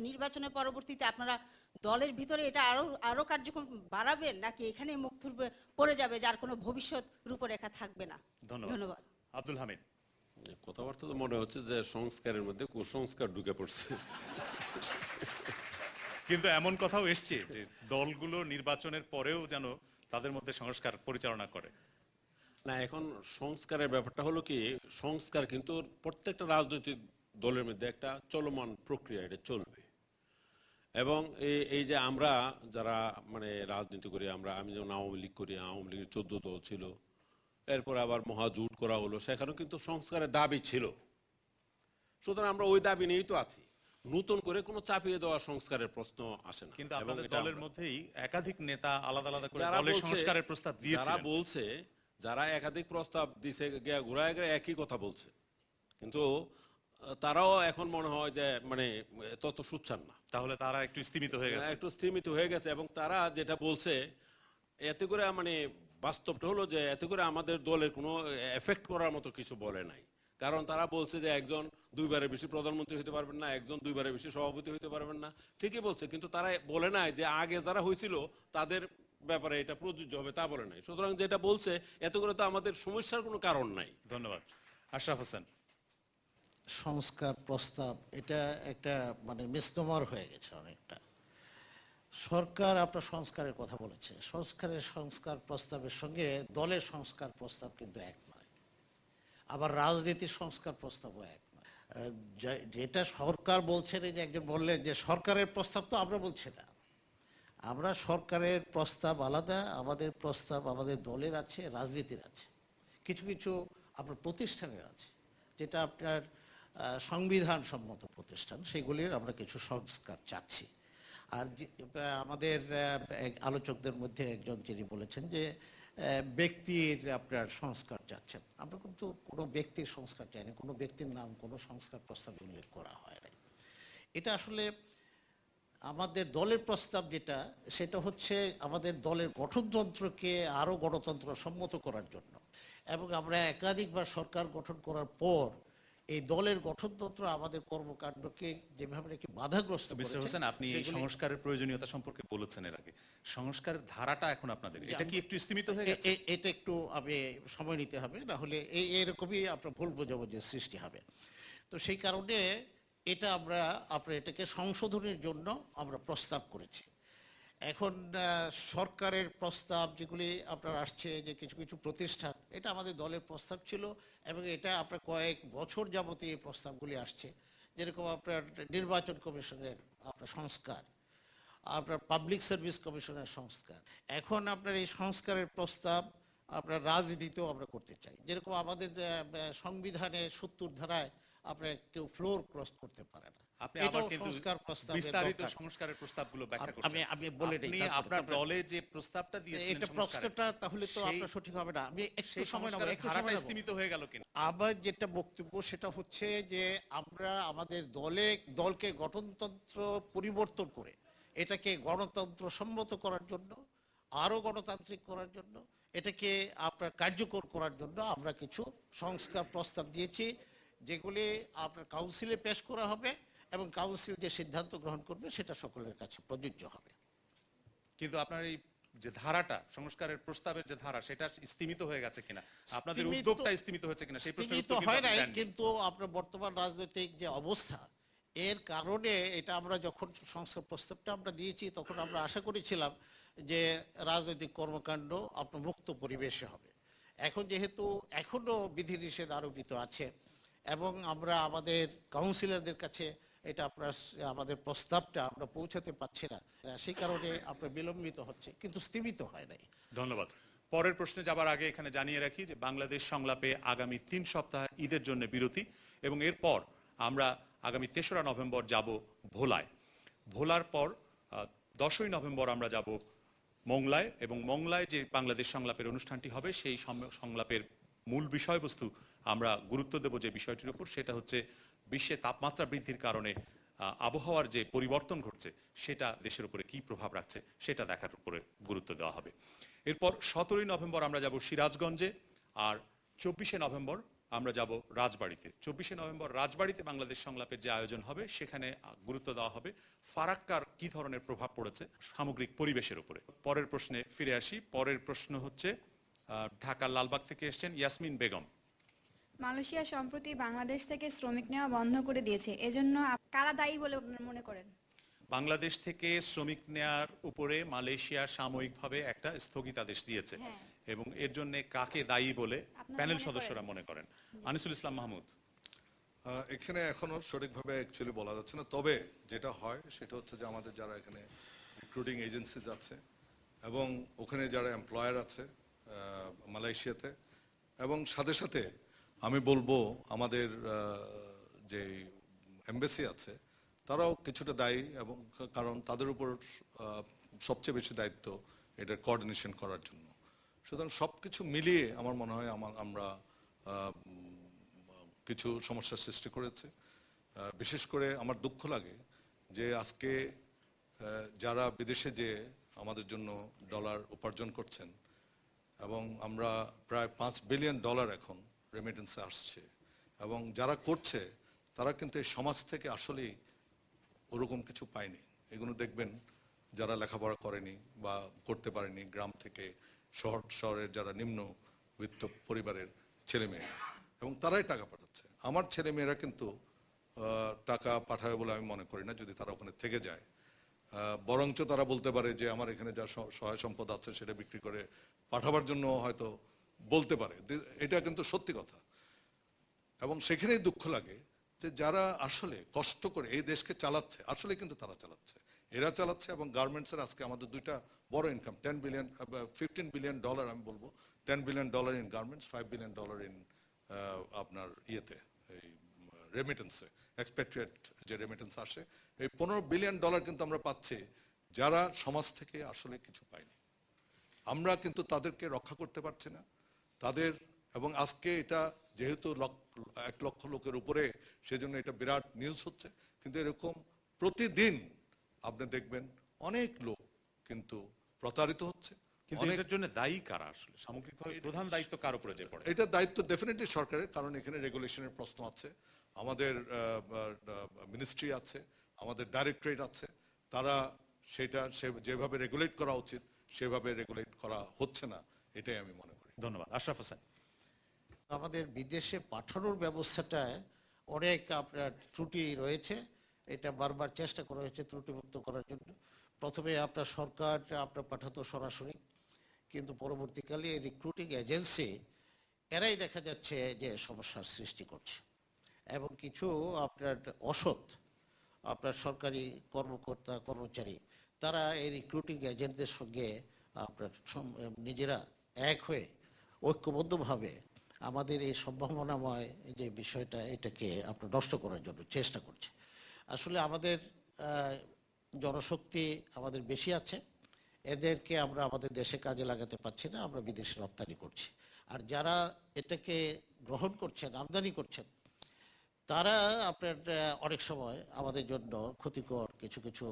নির্বাচনের পরবর্তীতে আপনারা দলের ভিতরে এটা আরো কার্যক্রম বাড়াবেন, নাকি এখানে মুখ থুবড়ে পড়ে যাবে, যার কোনো ভবিষ্যৎ রূপরেখা থাকবে না? ধন্যবাদ। আব্দুল হামিদ। কথাবার্তা তো মনে হচ্ছে যে সংস্কারের মধ্যে কুসংস্কার ঢুকে পড়ছে। কিন্তু এমন কথাও এসছে যে দলগুলো নির্বাচনের পরেও যেন তাদের মধ্যে সংস্কার পরিচালনা করে। না, এখন সংস্কারের ব্যাপারটা হলো কি, সংস্কার কিন্তু প্রত্যেকটা রাজনৈতিক দলের মধ্যে একটা চলমান প্রক্রিয়া, এটা চলবে। এবং এই যে আমরা যারা মানে রাজনীতি করি, আমি যেমন আওয়ামী লীগ করি, আওয়ামী লীগের 14 দল ছিল, এরপর আবার মহাজোট করা হলো, সেখানেও কিন্তু সংস্কারের দাবি ছিল। সুতরাং আমরা ওই দাবি নিয়েই তো আছি, নতুন করে কোনো চাপিয়ে দেওয়া সংস্কারের প্রশ্ন আসে না। কিন্তু আপনাদের দলের মধ্যেই একাধিক নেতা আলাদা আলাদা করে দলের সংস্কারের প্রস্তাব দিয়েছেন। যারা বলছে, যারা একাধিক প্রস্তাব দিছে, ঘুরায় একই কথা বলছে, কিন্তু তারাও এখন মনে হয় যে মানে তত সুচ্ছান না। তাহলে তারা একটু স্থিমিত হয়ে গেছে, এবং তারা যেটা বলছে এতে করে মানে বাস্তবটা হলো যে এতে করে আমাদের দলের কোনো এফেক্ট করার মতো কিছু বলে নাই। কারণ তারা বলছে যে একজন 2 বারের বেশি প্রধানমন্ত্রী হতে পারবেন না, একজন 2 বারের বেশি সভাপতি হতে পারবেন না, ঠিকই বলছে, কিন্তু তারা বলে নাই যে আগে যারা হয়েছিল তাদের ব্যাপারে এটা প্রযোজ্য হবে, তা বলে নাই। সুতরাং যেটা বলছে এতে করে তো আমাদের সমস্যার কোনো কারণ নাই। ধন্যবাদ। আশরাফ হোসেন। সংস্কার প্রস্তাব এটা একটা মানে মিসনোমার হয়ে গেছে অনেকটা। সরকার আপনার সংস্কারের কথা বলেছে, সংস্কার প্রস্তাবের সঙ্গে দলের সংস্কার প্রস্তাব কিন্তু এক নয়, আবার রাজনীতির সংস্কার প্রস্তাবও এক নয়। যেটা সরকার বলছেন, এই যে একজন বললেন যে সরকারের প্রস্তাব, তো আমরা বলছি না, আমরা সরকারের প্রস্তাব আলাদা, আমাদের প্রস্তাব আমাদের দলের আছে, রাজনীতির আছে, কিছু কিছু আপনার প্রতিষ্ঠানের আছে, যেটা আপনার সংবিধান সম্মত প্রতিষ্ঠান, সেগুলির আমরা কিছু সংস্কার চাচ্ছি। আর আমাদের এক আলোচকদের মধ্যে একজন যিনি বলেছেন যে ব্যক্তির আপনার সংস্কার চাচ্ছেন, আমরা কিন্তু কোনো ব্যক্তির সংস্কার চাই না, কোনো ব্যক্তির নাম কোনো সংস্কার প্রস্তাবে উল্লেখ করা হয় নাই। এটা আসলে আমাদের দলের প্রস্তাব যেটা, সেটা হচ্ছে আমাদের দলের গঠনতন্ত্রকে আরও গণতন্ত্র সম্মত করার জন্য, এবং আমরা একাধিকবার সরকার গঠন করার পর এই দলের গঠনতন্ত্র আমাদের কর্মকাণ্ডকে যেভাবে নাকি বাধাগ্রস্ত মিস্টার করেছে, হোসেন, আপনি এই সেগুলি- সংস্কারের প্রয়োজনীয়তা সম্পর্কে বলেছেন এর আগে। সংস্কারের ধারাটা এখন আপনাদের, এটা কি একটু স্তীমিত হয়ে গেছে? এটা একটু আমি সময় নিতে হবে, না হলে এরকমই আপনার ভুল বোঝাবুঝির সৃষ্টি হবে। তো সেই কারণে এটা আমরা আপনার এটাকে সংশোধনের জন্য আমরা প্রস্তাব করেছি। এখন সরকারের প্রস্তাব যেগুলি আপনার আসছে, যে কিছু কিছু প্রতিষ্ঠান, এটা আমাদের দলের প্রস্তাব ছিল, এবং এটা আপনার কয়েক বছর যাবত এই প্রস্তাবগুলি আসছে। যেরকম আপনার নির্বাচন কমিশনের আপনার সংস্কার, আপনার পাবলিক সার্ভিস কমিশনের সংস্কার, এখন আপনার এই সংস্কারের প্রস্তাব আপনার রাজনীতিতেও আমরা করতে চাই। যেরকম আমাদের সংবিধানে ৭০ ধারায় আপনার কেউ ফ্লোর ক্রস করতে পারে না, আপনি আবার এটাও কিন্তু সংস্কার প্রস্তাবের বিস্তারিত দরকার। সংস্কারের প্রস্তাবগুলো ব্যাখ্যা করছেন। আমি বলে নেই, আপনি তারপরে আপনার তারপরে- দলে যে প্রস্তাবটা দিয়েছিলেন এটা সংস্কারের, প্রশ্নটা তাহলে তো সেই- আপনার সঠিক হবে না, আমি একটু সেই সময় নেব, সংস্কারের একটু ধারাটা সময় নেব। স্তীমিত হয়ে গেল কিনা? আমার যেটা বক্তব্য সেটা হচ্ছে যে আমরা আমাদের দলকে গঠনতন্ত্র পরিবর্তন করে এটাকে গণতন্ত্র সম্মত করার জন্য, আরও গণতান্ত্রিক করার জন্য, এটাকে আপনার কার্যকর করার জন্য আমরা কিছু সংস্কার প্রস্তাব দিয়েছি, যেগুলি আপনার কাউন্সিলে পেশ করা হবে, এবং কাউন্সিল যে সিদ্ধান্ত গ্রহণ করবে সেটা সকলের কাছে প্রযোজ্য হবে। কিন্তু আপনার এই যে ধারাটা, সংস্কারের প্রস্তাবের যে ধারা, সেটা স্তীমিত হয়ে গেছে কিনা, আপনাদের স্তীমিত- উদ্যোগটা স্তীমিত হয়েছে কিনা, সেই প্রশ্নের স্তীমিত উত্তর কিন্তু হয় আপনি নাই, দেননি। কিন্তু আপনার বর্তমান রাজনৈতিক যে অবস্থা, এর কারণে এটা আমরা যখন সংস্কার প্রস্তাবটা আমরা দিয়েছি, তখন আমরা আশা করেছিলাম যে রাজনৈতিক কর্মকাণ্ড আপনার মুক্ত পরিবেশে হবে। এখন যেহেতু এখনো বিধিনিষেধ আরোপিত আছে, এবং আমরা আমাদের কাউন্সিলরদের কাছে এটা আমাদের প্রস্তাবটা আমরা পৌঁছাতে পারছি না, সেই কারণে আপনার বিলম্বিত হচ্ছে, কিন্তু স্থিমিত হয় নাই। ধন্যবাদ। পরের প্রশ্নে যাবার আগে এখানে জানিয়ে রাখি যে বাংলাদেশ সংলাপে আগামী 3 সপ্তাহ ঈদের জন্য বিরতি, এবং এরপর আমরা আগামী 3রা নভেম্বর যাব ভোলায়। ভোলার পর 10ই নভেম্বর আমরা যাব মংলায়, এবং মংলায় যে বাংলাদেশ সংলাপের অনুষ্ঠানটি হবে, সেই সংলাপের মূল বিষয়বস্তু আমরা গুরুত্ব দেব যে বিষয়টির উপর, সেটা হচ্ছে বিশ্বে তাপমাত্রা বৃদ্ধির কারণে আবহাওয়ার যে পরিবর্তন ঘটছে, সেটা দেশের উপরে কি প্রভাব রাখছে, সেটা দেখার উপরে গুরুত্ব দেওয়া হবে। এরপর 17ই নভেম্বর আমরা যাব সিরাজগঞ্জে, আর 24শে নভেম্বর আমরা যাব রাজবাড়িতে। 24শে নভেম্বর রাজবাড়িতে বাংলাদেশ সংলাপের যে আয়োজন হবে, সেখানে গুরুত্ব দেওয়া হবে ফারাক্কার কি ধরনের প্রভাব পড়েছে সামগ্রিক পরিবেশের উপরে। পরের প্রশ্নে ফিরে আসি। পরের প্রশ্ন হচ্ছে ঢাকার লালবাগ থেকে এসেছেন ইয়াসমিন বেগম। মালয়েশিয়া সম্প্রতি বাংলাদেশ থেকে শ্রমিক নেওয়া বন্ধ করে দিয়েছে, এজন্য কারা দায়ী বলে আপনারা মনে করেন? বাংলাদেশ থেকে শ্রমিক নেয়ার উপরে মালয়েশিয়া সাময়িকভাবে একটা স্থগিতাদেশ দিয়েছে, এবং এর জন্য কাকে দায়ী বলে প্যানেল সদস্যরা মনে করেন? আনিসুল ইসলাম মাহমুদ। এখানে এখনো সঠিকভাবে অ্যাকচুয়ালি বলা যাচ্ছে না, তবে যেটা হয় সেটা হচ্ছে যে আমাদের যারা এখানে রিক্রুটিং এজেন্সিজ আছে, এবং ওখানে যারা এমপ্লয়ার আছে মালয়েশিয়াতে, এবং সাথে সাথে আমি বলবো আমাদের যে এমবাসি আছে, তারাও কিছুটা দায়ী, এবং কারণ তাদের উপর সবচেয়ে বেশি দায়িত্ব এটার কোঅর্ডিনেশন করার জন্য। সুতরাং সব কিছু মিলিয়ে আমার মনে হয় আমরা কিছু সমস্যার সৃষ্টি করেছে। বিশেষ করে আমার দুঃখ লাগে যে আজকে যারা বিদেশে যে আমাদের জন্য ডলার উপার্জন করছেন, এবং আমরা প্রায় $5 বিলিয়ন এখন রেমিটেন্সে আসছে, এবং যারা করছে তারা কিন্তু এই সমাজ থেকে আসলেই ওরকম কিছু পায়নি। এগুলো দেখবেন যারা লেখাপড়া করেনি বা করতে পারেনি, গ্রাম থেকে শহরের যারা নিম্নবিত্ত পরিবারের ছেলেমেয়ে, এবং তারাই টাকা পাঠাচ্ছে। আমার ছেলেমেয়েরা কিন্তু টাকা পাঠাবে বলে আমি মনে করি না, যদি তারা ওখানে থেকে যায়। বরঞ্চ তারা বলতে পারে যে আমার এখানে যা সহায় সম্পদ আছে সেটা বিক্রি করে পাঠাবার জন্য হয়তো বলতে পারে, এটা কিন্তু সত্যি কথা। এবং সেখানেই দুঃখ লাগে যে যারা আসলে কষ্ট করে এই দেশকে চালাচ্ছে, আসলে কিন্তু তারা চালাচ্ছে, এরা চালাচ্ছে। এবং গার্মেন্টসের আজকে আমাদের দুইটা বড় ইনকাম, $15 বিলিয়ন আমি বলবো, $10 billion in garments, $5 billion in আপনার এই রেমিটেন্সে, এক্সপেট্রিয়েট যে রেমিটেন্স আসে, এই $15 বিলিয়ন কিন্তু আমরা পাচ্ছি যারা সমাজ থেকে আসলে কিছু পায়নি। আমরা কিন্তু তাদেরকে রক্ষা করতে পারছি না তাদের, এবং আজকে এটা যেহেতু 1 লক্ষ লোকের উপরে, সেজন্য এটা বিরাট নিউজ হচ্ছে, কিন্তু এরকম প্রতিদিন আপনি দেখবেন অনেক লোক কিন্তু প্রতারিত হচ্ছে। কিন্তু এটার জন্য দায়ী কারা আসলে? সামগ্রিকভাবে প্রধান দায়িত্ব কার উপরে যে পড়ে? এটা দায়িত্ব ডেফিনেটলি সরকারের, কারণ এখানে রেগুলেশনের প্রশ্ন আছে, আমাদের মিনিস্ট্রি আছে, আমাদের ডাইরেক্টরেট আছে, তারা সেটা যেভাবে রেগুলেট করা উচিত সেভাবে রেগুলেট করা হচ্ছে না, এটাই আমি মনে করি। ধন্যবাদ। আশরাফ হোসেন। আমাদের বিদেশে পাঠানোর ব্যবস্থাটায় অনেক আপনার ত্রুটি রয়েছে, এটা বারবার চেষ্টা করা হয়েছে ত্রুটিমুক্ত করার জন্য। প্রথমে আপনার সরকার আপনার পাঠাতো সরাসরি, কিন্তু পরবর্তীকালে এই রিক্রুটিং এজেন্সি এরাই দেখা যাচ্ছে যে সমস্যার সৃষ্টি করছে, এবং কিছু আপনার অসৎ আপনার সরকারি কর্মকর্তা কর্মচারী তারা এই রিক্রুটিং এজেন্টদের সঙ্গে আপনার নিজেরা এক হয়ে ঐক্যবদ্ধভাবে আমাদের এই সম্ভাবনাময় যে বিষয়টা এটাকে আপনার নষ্ট করার জন্য চেষ্টা করছে। আসলে আমাদের জনশক্তি আমাদের বেশি আছে, এদেরকে আমরা আমাদের দেশে কাজে লাগাতে পারছি না, আমরা বিদেশে রপ্তানি করছি। আর যারা এটাকে গ্রহণ করছেন, আমদানি করছেন, তারা আপনার অনেক সময় আমাদের জন্য ক্ষতিকর কিছু কিছু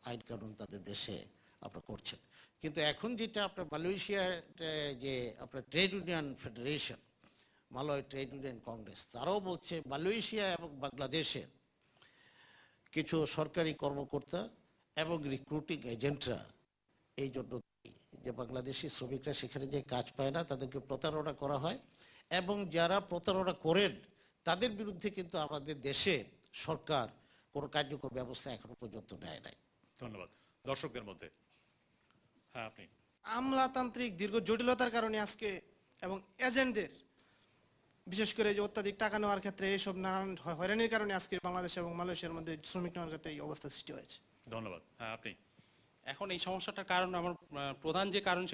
আইন কানুন তাদের দেশে আপনার করছেন। কিন্তু এখন যেটা আপনার মালয়েশিয়ার যে আপনার trade union federation, Malay trade union Congress, তারাও বলছে মালয়েশিয়া এবং বাংলাদেশের কিছু সরকারি কর্মকর্তা এবং রিক্রুটিং এজেন্টরা এই জন্য যে বাংলাদেশি শ্রমিকরা সেখানে যে কাজ পায় না, তাদেরকে প্রতারণা করা হয়, এবং যারা প্রতারণা করেন তাদের বিরুদ্ধে কিন্তু আমাদের দেশে সরকার কোনো কার্যকর ব্যবস্থা এখনো পর্যন্ত নেয় নাই। ধন্যবাদ। দর্শকদের মধ্যে হ্যাঁ, আপনি। আমলাতান্ত্রিক দীর্ঘ জটিলতার কারণে আজকে এবং এজেন্টদের বিশেষ করে যে অত্যাধিক টাকা নেওয়ার ক্ষেত্রে এইসব নানান হয়রানির কারণে আজকে বাংলাদেশ এবং মালয়েশিয়ার মধ্যে শ্রমিক নেওয়ার ক্ষেত্রে এই অবস্থা সৃষ্টি হয়েছে। ধন্যবাদ। হ্যাঁ, আপনি। এখন এই সমস্যাটার কারণ, আমার প্রধান যে কারণ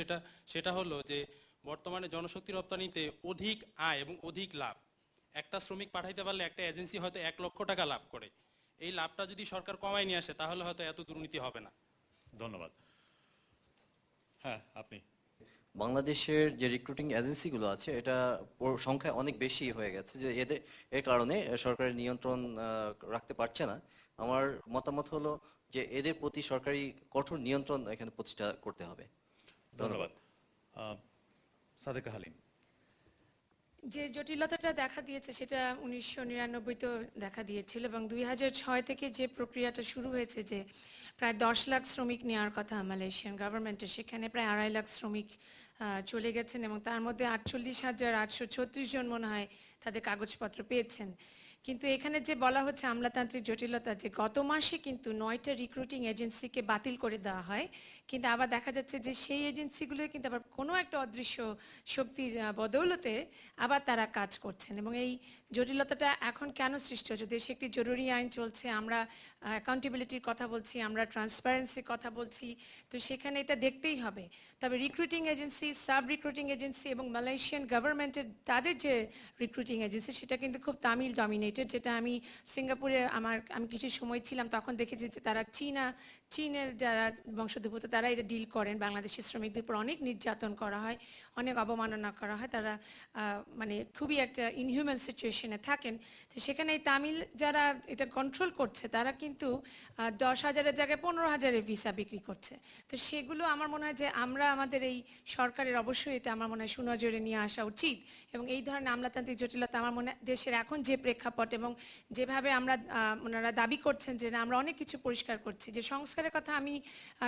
সেটা হলো যে বর্তমানে জনশক্তি রপ্তানিতে অধিক আয় এবং অধিক লাভ। একটা শ্রমিক পাঠাইতে পারলে একটা এজেন্সি হয়তো 1 লক্ষ টাকা লাভ করে, এই লাভটা যদি সরকার কমায় নিয়ে আসে তাহলে হয়তো এত দুর্নীতি হবে না। ধন্যবাদ। হ্যাঁ, আপনি। বাংলাদেশের যে রিক্রুটিং এজেন্সিগুলো আছে এটা সংখ্যা অনেক বেশি হয়ে গেছে, যে এর কারণে সরকারের নিয়ন্ত্রণ রাখতে পারছে না। আমার মতামত হলো যে এদের প্রতি সরকারি কঠোর নিয়ন্ত্রণ এখানে প্রতিষ্ঠা করতে হবে। ধন্যবাদ। সাদেকা হালিম। যে জটিলতাটা দেখা দিয়েছে সেটা 1999-তেও দেখা দিয়েছিল, এবং 2006 থেকে যে প্রক্রিয়াটা শুরু হয়েছে যে প্রায় 10 লাখ শ্রমিক নেওয়ার কথা মালয়েশিয়ান গভর্নমেন্টের, সেখানে প্রায় 2.5 লাখ শ্রমিক চলে গেছেন, এবং তার মধ্যে 48,836 জন মনে হয় তাদের কাগজপত্র পেয়েছেন। কিন্তু এখানে যে বলা হচ্ছে আমলাতান্ত্রিক জটিলতা, যে গত মাসে কিন্তু 9টা রিক্রুটিং এজেন্সিকে বাতিল করে দেওয়া হয়, কিন্তু আবার দেখা যাচ্ছে যে সেই এজেন্সিগুলো কিন্তু আবার কোনো একটা অদৃশ্য শক্তির বদৌলতে আবার তারা কাজ করছেন। এবং এই জটিলতাটা এখন কেন সৃষ্টি হচ্ছে? দেশে একটি জরুরি আইন চলছে, আমরা অ্যাকাউন্টেবিলিটির কথা বলছি, আমরা ট্রান্সপারেন্সির কথা বলছি, তো সেখানে এটা দেখতেই হবে। তবে recruiting agency, sub recruiting agency এবং মালয়েশিয়ান গভর্নমেন্টের তাদের যে রিক্রুটিং এজেন্সি সেটা কিন্তু খুব তামিল ডমিনেটেড, যেটা আমি সিঙ্গাপুরে আমি কিছু সময় ছিলাম, তখন দেখেছি যে তারা চীনের যারা বংশোদ্ভূত তারা এটা ডিল করেন। বাংলাদেশি শ্রমিকদের উপর অনেক নির্যাতন করা হয়, অনেক অবমাননা করা হয়, তারা মানে খুবই একটা ইনহিউম্যান সিচুয়েশনে থাকেন। তো সেখানে এই তামিল যারা এটা কন্ট্রোল করছে তারা কিন্তু 10,000-এর জায়গায় 15,000-এ ভিসা বিক্রি করছে। তো সেগুলো আমার মনে হয় যে আমরা আমাদের এই সরকারের অবশ্যই এটা আমার মনে হয় সুনজরে নিয়ে আসা উচিত। এবং এই ধরনের আমলাতান্ত্রিক জটিলতা আমার মনে হয় দেশের এখন যে প্রেক্ষাপট এবং যেভাবে ওনারা দাবি করছেন যে না আমরা অনেক কিছু পরিষ্কার করছি, যে সংস্কারের কথা আমি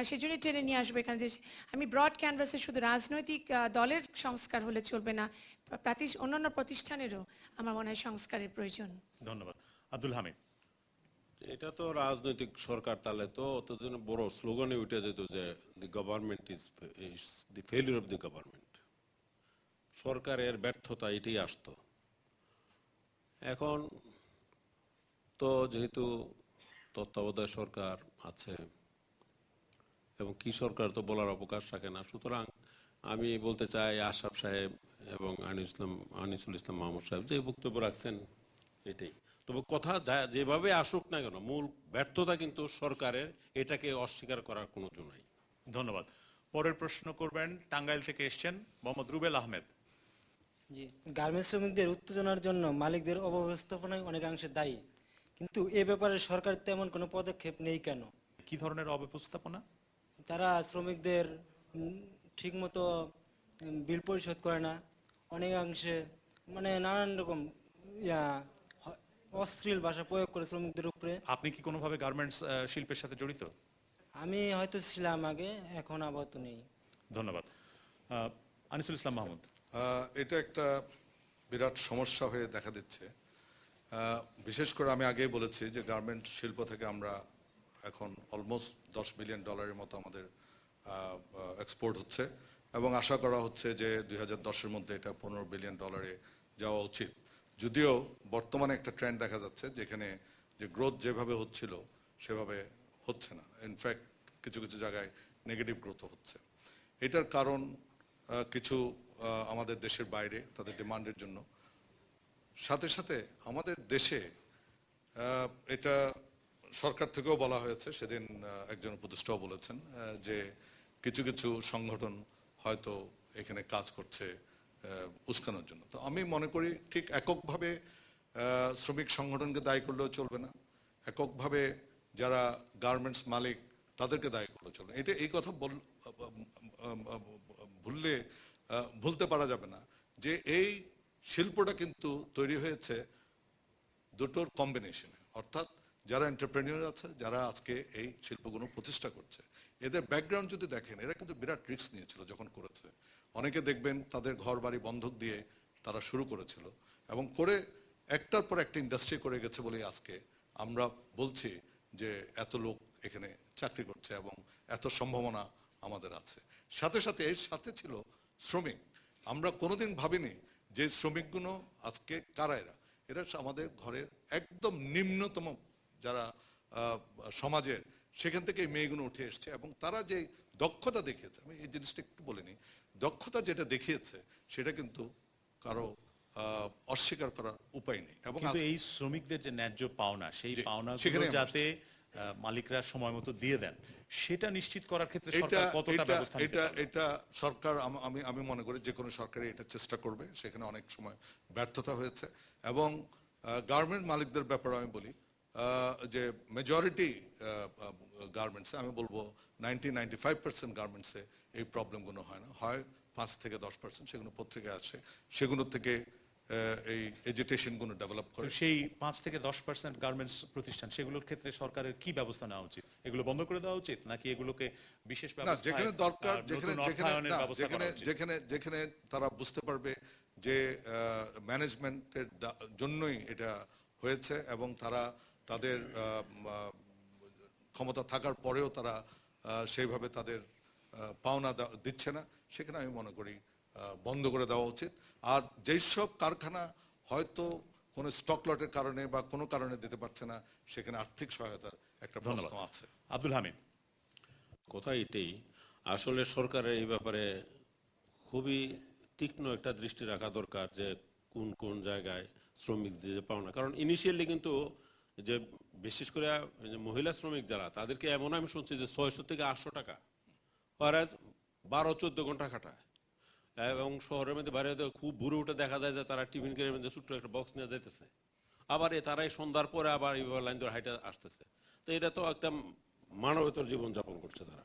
সেজন্যই টেনে নিয়ে আসবো এখানে, যে আমি ব্রড ক্যানভাসে শুধু রাজনৈতিক দলের সংস্কার হলে চলবে না, অন্যান্য প্রতিষ্ঠানেরও আমার মনে হয় সংস্কারের প্রয়োজন। ধন্যবাদ। আব্দুল হামিদ। এটা তো রাজনৈতিক সরকার, তাহলে তো অতদিন বড় স্লোগানে উঠে যেত যে the government is the failure of the government, সরকারের ব্যর্থতা এটাই আসতো। এখন তো যেহেতু তত্ত্বাবধায়ক সরকার আছে এবং কি সরকার তো বলার অবকাশ রাখে না, সুতরাং আমি বলতে চাই আশরাফ সাহেব এবং আনিসুল ইসলাম মাহমুদ সাহেব যে বক্তব্য রাখছেন এটাই। তবে কথা যেভাবে আসুক না কেন, মূল ব্যর্থতা কিন্তু সরকারের, এটাকে অস্বীকার করার কোনো জো নাই। ধন্যবাদ। পরের প্রশ্ন করবেন, টাঙ্গাইল থেকে এসছেন মোহাম্মদ রুবেল আহমেদ। জি, গার্মেন্টস শ্রমিকদের উত্তেজনার জন্য মালিকদের অব্যবস্থাপনায় অনেকাংশে দায়ী, কিন্তু এ ব্যাপারে সরকার তেমন কোনো পদক্ষেপ নেই কেন? কি ধরনের অব্যবস্থাপনা? তারা শ্রমিকদের ঠিকমতো বিল পরিশোধ করে না, অনেকাংশে মানে নানান রকম অশ্লীল ভাষা প্রয়োগ করে শ্রমিকদের উপরে। আপনি কি কোনোভাবে গার্মেন্টস শিল্পের সাথে জড়িত? আমি হয়তো ছিলাম আগে, এখন আপাতত নেই। ধন্যবাদ। আনিসুল ইসলাম মাহমুদ। এটা একটা বিরাট সমস্যা হয়ে দেখা দিচ্ছে। বিশেষ করে আমি আগেই বলেছি যে গার্মেন্ট শিল্প থেকে আমরা এখন অলমোস্ট $10 বিলিয়ন মতো আমাদের এক্সপোর্ট হচ্ছে, এবং আশা করা হচ্ছে যে 2010-এর মধ্যে এটা $15 বিলিয়ন যাওয়া উচিত। যদিও বর্তমানে একটা ট্রেন্ড দেখা যাচ্ছে যেখানে যে গ্রোথ যেভাবে হচ্ছিল সেভাবে হচ্ছে না, ইনফ্যাক্ট কিছু কিছু জায়গায় নেগেটিভ গ্রোথ হচ্ছে। এটার কারণ কিছু আমাদের দেশের বাইরে তাদের ডিমান্ডের জন্য, সাথে সাথে আমাদের দেশে এটা সরকার থেকেও বলা হয়েছে, সেদিন একজন উপদেষ্টাও বলেছেন যে কিছু কিছু সংগঠন হয়তো এখানে কাজ করছে উস্কানোর জন্য। তো আমি মনে করি ঠিক এককভাবে শ্রমিক সংগঠনকে দায়ী করলেও চলবে না, এককভাবে যারা গার্মেন্টস মালিক তাদেরকে দায়ী করলেও চলবে। এটা এই কথা ভুলতে পারা যাবে না যে এই শিল্পটা কিন্তু তৈরি হয়েছে দুটোর কম্বিনেশনে, অর্থাৎ যারা এন্টারপ্রেনিয়র আছে, যারা আজকে এই শিল্পগুলো প্রতিষ্ঠা করছে, এদের ব্যাকগ্রাউন্ড যদি দেখেন, এরা কিন্তু বিরাট রিস্ক নিয়েছিল যখন করেছে। অনেকে দেখবেন তাদের ঘর বাড়ি বন্ধক দিয়ে তারা শুরু করেছিল, এবং করে একটার পর একটা ইন্ডাস্ট্রি করে গেছে বলেই আজকে আমরা বলছি যে এত লোক এখানে চাকরি করছে এবং এত সম্ভাবনা আমাদের আছে। সাথে সাথে এর সাথে ছিল শ্রমিক। আমরা কোনোদিন ভাবিনি যে শ্রমিকগুলো আজকে কারা, এরা আমাদের ঘরের একদম নিম্নতম যারা সমাজের, সেখান থেকে এই মেয়েগুলো উঠে এসছে, এবং তারা যে দক্ষতা দেখিয়েছে, আমি এই জিনিসটা একটু বলে নিই, দক্ষতা যেটা দেখিয়েছে সেটা কিন্তু কারো অস্বীকার করার উপায় নেই। এবং এই শ্রমিকদের যে ন্যায্য পাওনা, সেই পাওনাগুলো যাতে মালিকরা সময় মতো দিয়ে দেন, সেটা নিশ্চিত করার ক্ষেত্রে সরকার কতটা ব্যবস্থা নিতে পারে? এটা সরকার, আমি মনে করি যে কোনো সরকারই এটা চেষ্টা করবে, সেখানে অনেক সময় ব্যর্থতা হয়েছে। এবং গার্মেন্ট মালিকদের ব্যাপারে আমি বলি যে মেজরিটি গার্মেন্টসে, আমি বলবো 90-95% গার্মেন্টসে এই প্রবলেমগুলো হয় না, হয় 5 থেকে 10%, সেগুলো পত্রিকায় আসে, সেগুলো থেকে এই এজুকেশনগুলো ডেভেলপ করে। সেই 5 থেকে 10% গার্মেন্টস প্রতিষ্ঠান, সেগুলোর ক্ষেত্রে সরকারের কি ব্যবস্থা নেওয়া উচিত? এগুলো বন্ধ করে দেওয়া উচিত, নাকি এগুলোকে বিশেষ ব্যবস্থা, যেখানে দরকার, যেখানে তারা বুঝতে পারবে যে ম্যানেজমেন্টের জন্যই এটা হয়েছে, এবং তারা তাদের ক্ষমতা থাকার পরেও তারা সেইভাবে তাদের পাওনা দিচ্ছে না, সেখানে আমি মনে করি বন্ধ করে দেওয়া উচিত। আর যেই সব কারখানা হয়তো কোনো স্টক লটের কারণে বা কোনো কারণে দিতে পারছে না, সেখানে আর্থিক সহায়তার একটা প্রশ্ন আছে। আব্দুল হামিদ। কথা এটাই, আসলে সরকারের এই ব্যাপারে খুবই তীক্ষ্ণ একটা দৃষ্টি রাখা দরকার যে কোন কোন জায়গায় শ্রমিকদের পাওনা। কারণ ইনিশিয়ালি কিন্তু যে বিশেষ করে মহিলা শ্রমিক যারা, তাদেরকে এমন আমি শুনছি যে 600 থেকে 800 টাকা, আর 12-14 ঘন্টা খাটায়, এবং শহরের মধ্যে বাইরে খুব ভোরে উঠে দেখা যায় যে তারা টিফিন কেড়ে মধ্যে ছোট্ট একটা বক্স নিয়ে যাইতেছে, আবার তারাই সন্ধ্যার পরে আবার এইভাবে লাইন ধরে হাইটে আসতেছে। তো এটা তো একটা মানবেতর জীবনযাপন করছে তারা।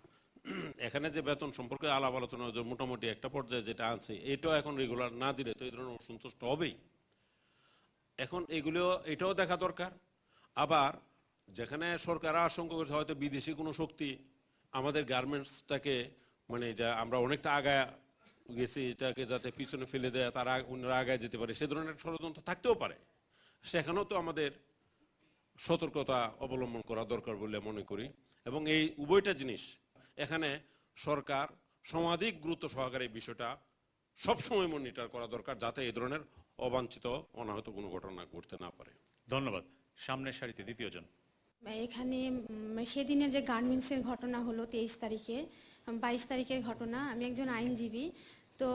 এখানে যে বেতন সম্পর্কে আলাপ আলোচনা মোটামুটি একটা পর্যায়ে যেটা আছে, এটাও এখন রেগুলার না দিলে তো এই ধরনের অসন্তুষ্ট হবেই। এখন এটাও দেখা দরকার। আবার যেখানে সরকার আশঙ্কা করছে হয়তো বিদেশি কোনো শক্তি আমাদের গার্মেন্টসটাকে, মানে যা আমরা অনেকটা আগায় গেছি, এটাকে যাতে পিছনে ফেলে দেয়, তারা অন্যরা আগায় যেতে পারে, সে ধরনের ষড়যন্ত্র থাকতেও পারে। সেখানেও তো আমাদের সতর্কতা অবলম্বন করা দরকার বলে মনে করি। এবং এই উভয়টা জিনিস এখানে সরকার সমাধিক গুরুত্ব সহকারে এই বিষয়টা সবসময় মনিটর করা দরকার, যাতে এই ধরনের অবাঞ্ছিত অনাহত কোনো ঘটনা ঘটতে না পারে। ধন্যবাদ। সামনের সারিতে দ্বিতীয়জন। এখানে সেদিনের যে গার্মেন্টসের ঘটনা হলো 23 তারিখে, 22 তারিখের ঘটনা, আমি একজন আইনজীবী। তো তো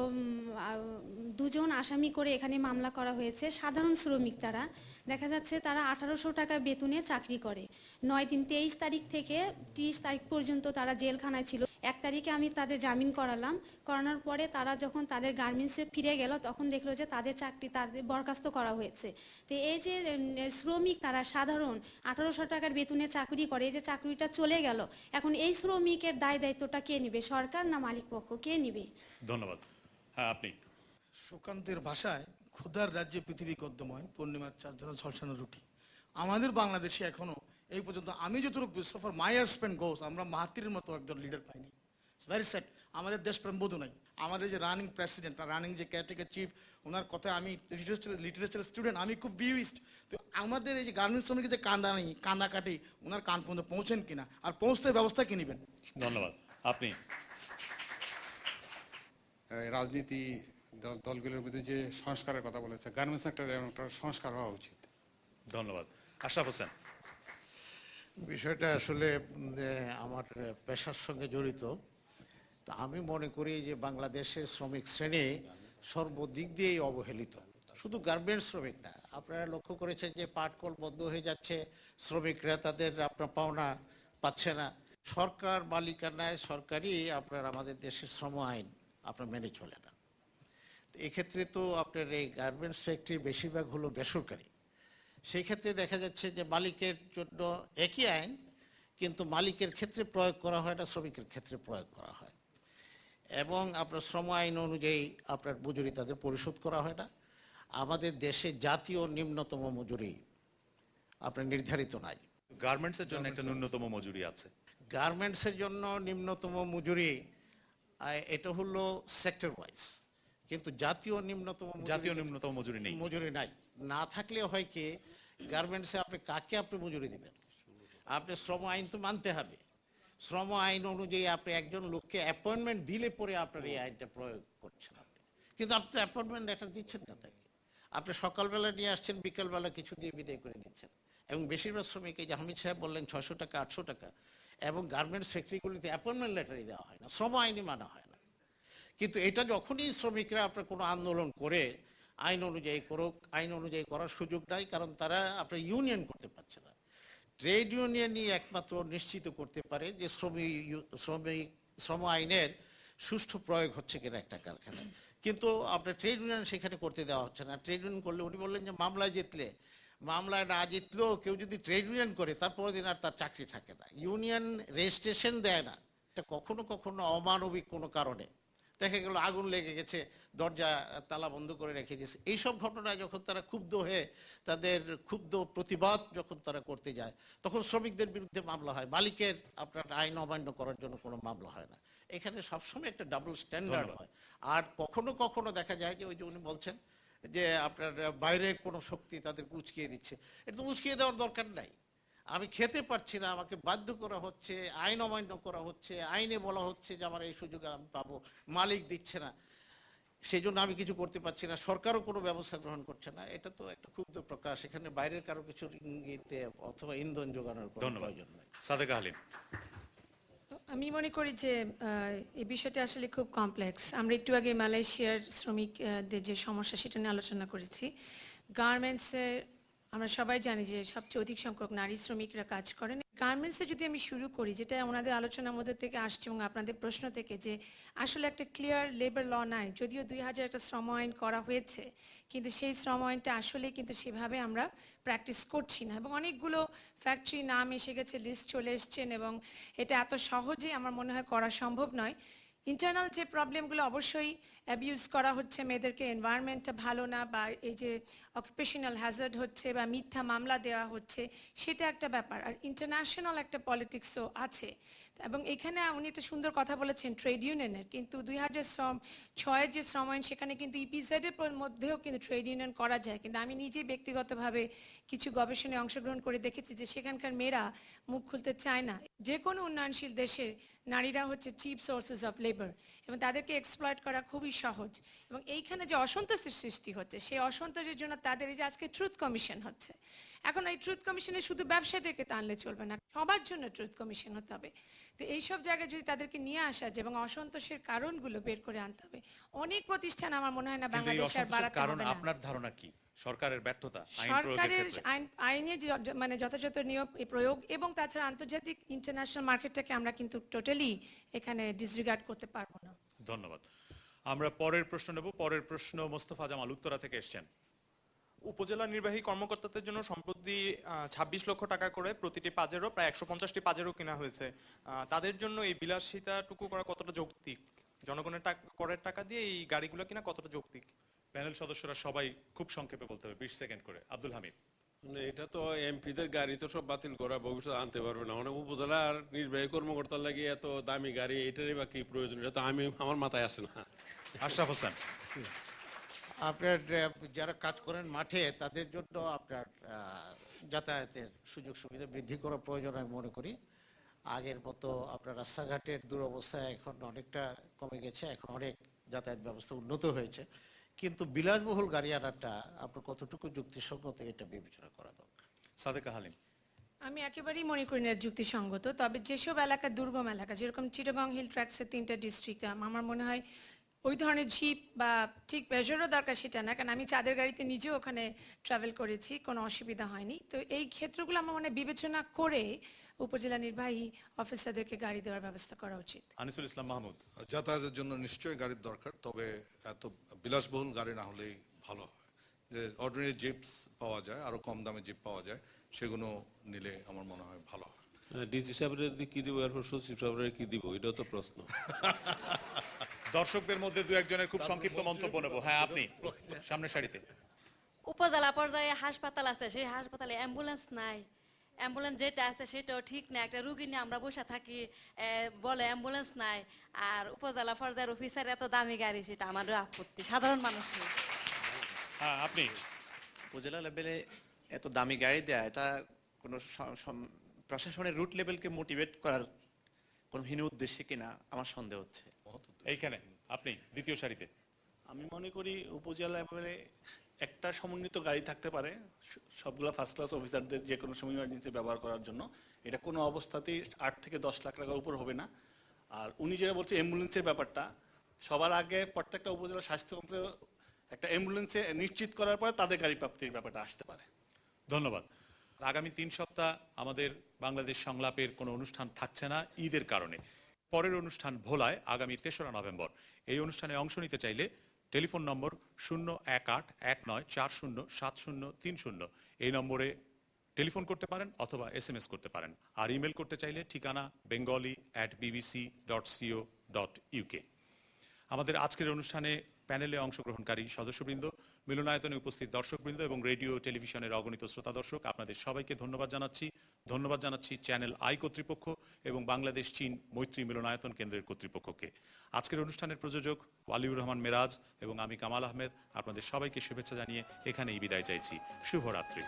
দুজন আসামি করে এখানে মামলা করা হয়েছে। সাধারণ শ্রমিক তারা, দেখা যাচ্ছে তারা 1800 টাকা বেতনে চাকরি করে। 9-3-23 তারিখ থেকে 30 তারিখ পর্যন্ত তারা জেলখানায় ছিল। 1 তারিখে আমি তাদের জামিন করালাম, করানোর পরে তারা যখন তাদের গার্মেন্টসে ফিরে গেল তখন দেখলো যে তাদের চাকরি তাদের বরখাস্ত করা হয়েছে। তো এই যে শ্রমিক তারা সাধারণ 1800 টাকার বেতনে চাকরি করে, এই যে চাকরিটা চলে গেল, এখন এই শ্রমিকের দায় দায়িত্বটা কে নেবে, সরকার না মালিক পক্ষ, কে নেবে? ধন্যবাদ। হ্যাঁ, আপনি। সুকান্তের ভাষায় ক্ষুধার রাজ্যে পৃথিবী কদ্দময়, পূর্ণিমার চাঁদ যেন ঝলসানো রুটি। আমাদের বাংলাদেশে এখনো এই পর্যন্ত আমি যতটুকু ফর মাই হাজব্যান্ড গোস, আমরা মাহাতিরের মতো একজন লিডার পাইনি। Very sad. আমাদের দেশপ্রেম বোধ নাই। আমাদের যে রানিং প্রেসিডেন্ট, রানিং যে কেয়ারটেকার চিফ, ওনার কথা আমি লিটারেচার স্টুডেন্ট, আমি খুব ভিউইস্ট। তো আমাদের এই যে গার্মেন্টস শ্রমিকের যে কান্নাকাটি, ওনার কান পর্যন্ত পৌঁছেন কিনা, আর পৌঁছতে ব্যবস্থা কি নেবেন? ধন্যবাদ। আপনি। রাজনীতি দলগুলোর মধ্যে যে সংস্কারের কথা বলেছে, গার্মেন্টস সেক্টরে একটা সংস্কার হওয়া উচিত। ধন্যবাদ। আশরাফ হোসেন। বিষয়টা আসলে আমার পেশার সঙ্গে জড়িত। তা আমি মনে করি যে বাংলাদেশের শ্রমিক শ্রেণী সর্বদিক দিয়েই অবহেলিত। শুধু গার্মেন্টস শ্রমিক না, আপনারা লক্ষ্য করেছেন যে পাটকল বন্ধ হয়ে যাচ্ছে, শ্রমিকরা তাদের আপনার পাওনা পাচ্ছে না। সরকার মালিকানায় সরকারি আপনার আমাদের দেশের শ্রম আইন আপনার মেনে চলে না। এক্ষেত্রে তো আপনার এই গার্মেন্টস ফ্যাক্টরি বেশিরভাগ হলো বেসরকারি। সেই ক্ষেত্রে দেখা যাচ্ছে যে মালিকের জন্য একই আইন, কিন্তু মালিকের ক্ষেত্রে প্রয়োগ করা হয় না, শ্রমিকের ক্ষেত্রে প্রয়োগ করা হয়। এবং আপনার শ্রম আইন অনুযায়ী আপনার মজুরি তাদের পরিশোধ করা হয় না। আমাদের দেশে জাতীয় নিম্নতম মজুরি আপনার নির্ধারিত নাই। গার্মেন্টসের জন্য একটা ন্যূনতম মজুরি আছে। গার্মেন্টসের জন্য নিম্নতম মজুরি এটা হলো সেক্টর ওয়াইজ, কিন্তু জাতীয় নিম্নতম মজুরি নেই। মজুরি নাই। না থাকলে হয় কি, গার্মেন্টসে আপনি কাকে আপনি মজুরি দিবেন? আপনি শ্রম আইন তো মানতে হবে। শ্রম আইন অনুযায়ী আপনি একজন লোককে অ্যাপয়েন্টমেন্ট দিলে পরে আপনার এই আইনটা প্রয়োগ করছেন আপনি, কিন্তু আপনি অ্যাপয়েন্টমেন্ট লেটার দিচ্ছেন না তাকে। আপনি সকালবেলা নিয়ে আসছেন, বিকালবেলা কিছু দিয়ে বিদায় করে দিচ্ছেন। এবং বেশিরভাগ শ্রমিক, এই যে হামিদ সাহেব বললেন 600 টাকা 800 টাকা, এবং গার্মেন্টস ফ্যাক্টরিগুলিতে অ্যাপয়েন্টমেন্ট লেটারই দেওয়া হয় না, শ্রম আইনই মানা হয় না। কিন্তু এটা যখনই শ্রমিকরা আপনার কোনো আন্দোলন করে আইন অনুযায়ী করুক, আইন অনুযায়ী করার সুযোগ নাই, কারণ তারা আপনার ইউনিয়ন করতে পারছে না। ট্রেড ইউনিয়নই একমাত্র নিশ্চিত করতে পারে যে শ্রম আইনের সুষ্ঠু প্রয়োগ হচ্ছে কিনা একটা কারখানায়। কিন্তু আপনার ট্রেড ইউনিয়ন সেখানে করতে দেওয়া হচ্ছে না। ট্রেড ইউনিয়ন করলে উনি বললেন যে মামলায় জিতলে, মামলায় না জিতলেও কেউ যদি ট্রেড ইউনিয়ন করে তারপরের দিন আর তার চাকরি থাকে না, ইউনিয়ন রেজিস্ট্রেশন দেয় না। এটা কখনো কখনো অমানবিক কোনো কারণে দেখা গেল আগুন লেগে গেছে, দরজা তালা বন্ধ করে রেখে দিয়েছে। এইসব ঘটনায় যখন তারা ক্ষুব্ধ হয়ে তাদের ক্ষুব্ধ প্রতিবাদ যখন তারা করতে যায়, তখন শ্রমিকদের বিরুদ্ধে মামলা হয়, মালিকের আপনার আইন অমান্য করার জন্য কোনো মামলা হয় না। এখানে সবসময় একটা ডাবল স্ট্যান্ডার্ড হয়। আর কখনো কখনো দেখা যায় যে ওই যে উনি বলছেন যে আপনার বাইরের কোনো শক্তি তাদেরকে উস্কিয়ে দিচ্ছে। এটা তো উস্কিয়ে দেওয়ার দরকার নাই। আমি খেতে পারছি না, আমাকে বাধ্য করা হচ্ছে, আইন অমান্য করা হচ্ছে, আইনে বলা হচ্ছে যে আমার এই সুযোগ আমি পাবো, মালিক দিচ্ছে না, সেই জন্য আমি কিছু করতে পারছি না, সরকারও কোনো ব্যবস্থা গ্রহণ করছে না। এটা তো একটা ক্ষুব্ধ প্রকাশ। এখানে বাইরের কারো কিছু ইঙ্গিতে অথবা ইন্ধন যোগানোর কোনো প্রয়োজন নেই। সাদেকা হালিম। আমি মনে করি যে এই বিষয়টা আসলে খুব কমপ্লেক্স। আমরা একটু আগে মালয়েশিয়ার শ্রমিকদের যে সমস্যা সেটা নিয়ে আলোচনা করেছি। গার্মেন্টসে আমরা সবাই জানি যে সবচেয়ে অধিক সংখ্যক নারী শ্রমিকরা কাজ করেন। গার্মেন্টসে যদি আমি শুরু করি, যেটা ওনাদের আলোচনার মধ্যে থেকে আসছে এবং আপনাদের প্রশ্ন থেকে, যে আসলে একটা ক্লিয়ার লেবার ল নাই। যদিও 2000 একটা শ্রম আইন করা হয়েছে, কিন্তু সেই শ্রম আইনটা আসলে কিন্তু সেভাবে আমরা প্র্যাকটিস করছি না। এবং অনেকগুলো ফ্যাক্টরি নাম এসে গেছে, লিস্ট চলে এসছেন, এবং এটা এত সহজেই আমার মনে হয় করা সম্ভব নয়। ইন্টারনাল যে প্রবলেমগুলো অবশ্যই অ্যাবিউজ করা হচ্ছে মেয়েদেরকে, এনভায়রনমেন্টটা ভালো না, বা এই যে অকুপেশনাল হ্যাজার্ড হচ্ছে বা মিথ্যা মামলা দেওয়া হচ্ছে, সেটা একটা ব্যাপার। আর ইন্টারন্যাশনাল একটা পলিটিক্সও আছে। এবং এখানে উনি একটা সুন্দর কথা বলেছেন ট্রেড ইউনিয়নের, কিন্তু 2006-এর যে শ্রম আইন, সেখানে কিন্তু ইপিজেডের মধ্যেও কিন্তু ট্রেড ইউনিয়ন করা যায়। কিন্তু আমি নিজেই ব্যক্তিগতভাবে কিছু গবেষণায় অংশগ্রহণ করে দেখেছি যে সেখানকার মেয়েরা মুখ খুলতে চায় না। যে কোনো উন্নয়নশীল দেশে নারীরা হচ্ছে চিপ সোর্সেস অফ লেবার, এবং তাদেরকে এক্সপ্লয়েট করা খুবই সহজ। এবং এইখানে যে অসন্তোষের সৃষ্টি হচ্ছে, সেই অসন্তোষের জন্য তাদের এই যে আজকে ট্রুথ কমিশন হচ্ছে, এখন এই ট্রুথ কমিশনে শুধু ব্যবসায়ীদেরকে টানলে চলবে না, সবার জন্য ট্রুথ কমিশন হতে হবে। তো এইসব জায়গায় যদি তাদেরকে নিয়ে আসা যায় এবং অসন্তোষের কারণগুলো বের করে আনতে হবে। অনেক প্রতিষ্ঠান আমার মনে হয় না কিন্তু এই বাংলাদেশে আর অসন্তোষের বাড়াতে কারণ হবে না। আপনার ধারণা কি? সরকারের ব্যর্থতা আইন প্রয়োগের সরকারের ক্ষেত্রে? আইনের মানে যথাযথ নিয়ম প্রয়োগ এবং তাছাড়া আন্তর্জাতিক ইন্টারন্যাশনাল মার্কেটটাকে আমরা কিন্তু টোটালি এখানে ডিসরিগার্ড করতে পারবো না। ধন্যবাদ। আমরা পরের প্রশ্ন নেব। পরের প্রশ্ন মোস্তফা জামাল উত্তরা থেকে এসেছেন। উপজেলা নির্বাহী কর্মকর্তাদের জন্য সম্প্রতি 26 লক্ষ টাকা করে প্রতিটি পাজেরো প্রায় 150টি পাজেরো কেনা হয়েছে। তাদের জন্য এই বিলাসিতাটুকু করা কতটা যৌক্তিক? জনগণের করের টাকা দিয়ে এই গাড়িগুলো কিনা কতটা যৌক্তিক? প্যানেল সদস্যরা সবাই খুব সংক্ষেপে বলতে হবে, 20 সেকেন্ড করে। আব্দুল হামিদ। এটা তো এমপিদের গাড়ি তো সব বাতিল করা ভবিষ্যতে আনতে পারবে না। অনেক উপজেলার নির্বাহী কর্মকর্তার লাগে এত দামি গাড়ি, এটারই বা কি প্রয়োজন? এটা তো আমার মাথায় আসে না। আশরাফ হোসেন। আপনার যারা কাজ করেন মাঠে তাদের জন্য আপনার যাতায়াতের সুযোগ সুবিধা বৃদ্ধি করা প্রয়োজন আমি মনে করি। আগের মতো আপনার রাস্তাঘাটের দুরবস্থা এখন অনেকটা কমে গেছে, এখন অনেক যাতায়াত ব্যবস্থা উন্নত হয়েছে, কিন্তু বিলাসবহুল গাড়ি আনাটা আপনার কতটুকু যুক্তিসঙ্গত এটা বিবেচনা করা দরকার। সাদেকা হালিম। আমি একেবারেই মনে করি না যুক্তিসঙ্গত, তবে যেসব এলাকা দুর্গম এলাকা, যেরকম চিটাগং হিল ট্র্যাক্সের 3টা ডিস্ট্রিক্ট, আমার মনে হয় ওই ধরনের জিপ বা ঠিক পেজোরও দরকার সেটা না, কারণ আমি চাঁদের গাড়িতে নিজেও ওখানে ট্রাভেল করেছি, কোনো অসুবিধা হয়নি। তো এই ক্ষেত্রগুলো আমার মনে হয় বিবেচনা করে উপজেলা নির্বাহী অফিসারদেরকে গাড়ি দেওয়ার ব্যবস্থা করা উচিত। আনিসুল ইসলাম মাহমুদ। যাতায়াতের জন্য নিশ্চয়ই গাড়ির দরকার, তবে এত বিলাসবহুল গাড়ি না হলেই ভালো হয়। যে অর্ডিনারি জিপস পাওয়া যায়, আরো কম দামে জিপ পাওয়া যায়, সেগুলো নিলে আমার মনে হয় ভালো হয়। ডিসি সাহেবের কি দিব, এরপর সচিব সাহেবের কি দিব, এটাও তো প্রশ্ন। দর্শকদের মধ্যে দু একজনের খুব সংক্ষিপ্ত মন্তব্য নেব। হ্যাঁ, আপনি সামনের সারিতে। উপজেলা পর্যায়ে হাসপাতাল আছে, সেই হাসপাতালে অ্যাম্বুলেন্স নাই। অ্যাম্বুলেন্স যেটা আছে সেটাও ঠিক না। একটা রুগী নিয়ে আমরা বসে থাকি, বলে অ্যাম্বুলেন্স নাই, আর উপজেলা পর্যায়ের অফিসার এত দামি গাড়ি, সেটা আমারও আপত্তি, সাধারণ মানুষের। হ্যাঁ, আপনি। উপজেলা লেভেলে এত দামি গাড়ি দেয়া, এটা কোনো প্রশাসনের রুট লেভেলকে মোটিভেট করার কোনো হীন উদ্দেশ্যে কিনা আমার সন্দেহ হচ্ছে। এইখানে আপনি দ্বিতীয় সারিতে। আমি মনে করি উপজেলা লেভেলে একটা সমন্বিত গাড়ি থাকতে পারে সবগুলা ফার্স্ট ক্লাস অফিসারদের যে কোনো সময় ইমার্জেন্সি ব্যবহার করার জন্য। এটা কোনো অবস্থাতেই 8 থেকে 10 লাখ টাকার উপর হবে না। আর উনি যেটা বলছে অ্যাম্বুলেন্সের ব্যাপারটা, সবার আগে প্রত্যেকটা উপজেলা স্বাস্থ্য কেন্দ্রে একটা অ্যাম্বুলেন্সে নিশ্চিত করার পরে তাদের গাড়ি প্রাপ্তির ব্যাপারটা আসতে পারে। ধন্যবাদ। আগামী 3 সপ্তাহ আমাদের বাংলাদেশ সংলাপের কোনো অনুষ্ঠান থাকছে না ঈদের কারণে। পরের অনুষ্ঠান ভোলায় আগামী 3রা নভেম্বর। এই অনুষ্ঠানে অংশ নিতে চাইলে টেলিফোন নম্বর 01819407030 এই নম্বরে টেলিফোন করতে পারেন অথবা SMS করতে পারেন। আর ইমেল করতে চাইলে ঠিকানা bengali@bbc.co.uk। আমাদের আজকের অনুষ্ঠানে প্যানেলে অংশগ্রহণকারী সদস্যবৃন্দ, মিলনায়তনে উপস্থিত দর্শকবৃন্দ এবং রেডিও টেলিভিশনের অগণিত শ্রোতা দর্শক, আপনাদের সবাইকে ধন্যবাদ জানাচ্ছি। ধন্যবাদ জানাচ্ছি চ্যানেল আই কর্তৃপক্ষ এবং বাংলাদেশ চীন মৈত্রী মিলনায়তন কেন্দ্রের কর্তৃপক্ষকে। আজকের অনুষ্ঠানের প্রযোজক ওয়ালিউর রহমান মেরাজ এবং আমি কামাল আহমেদ আপনাদের সবাইকে শুভেচ্ছা জানিয়ে এখানেই বিদায় চাইছি। শুভরাত্রি।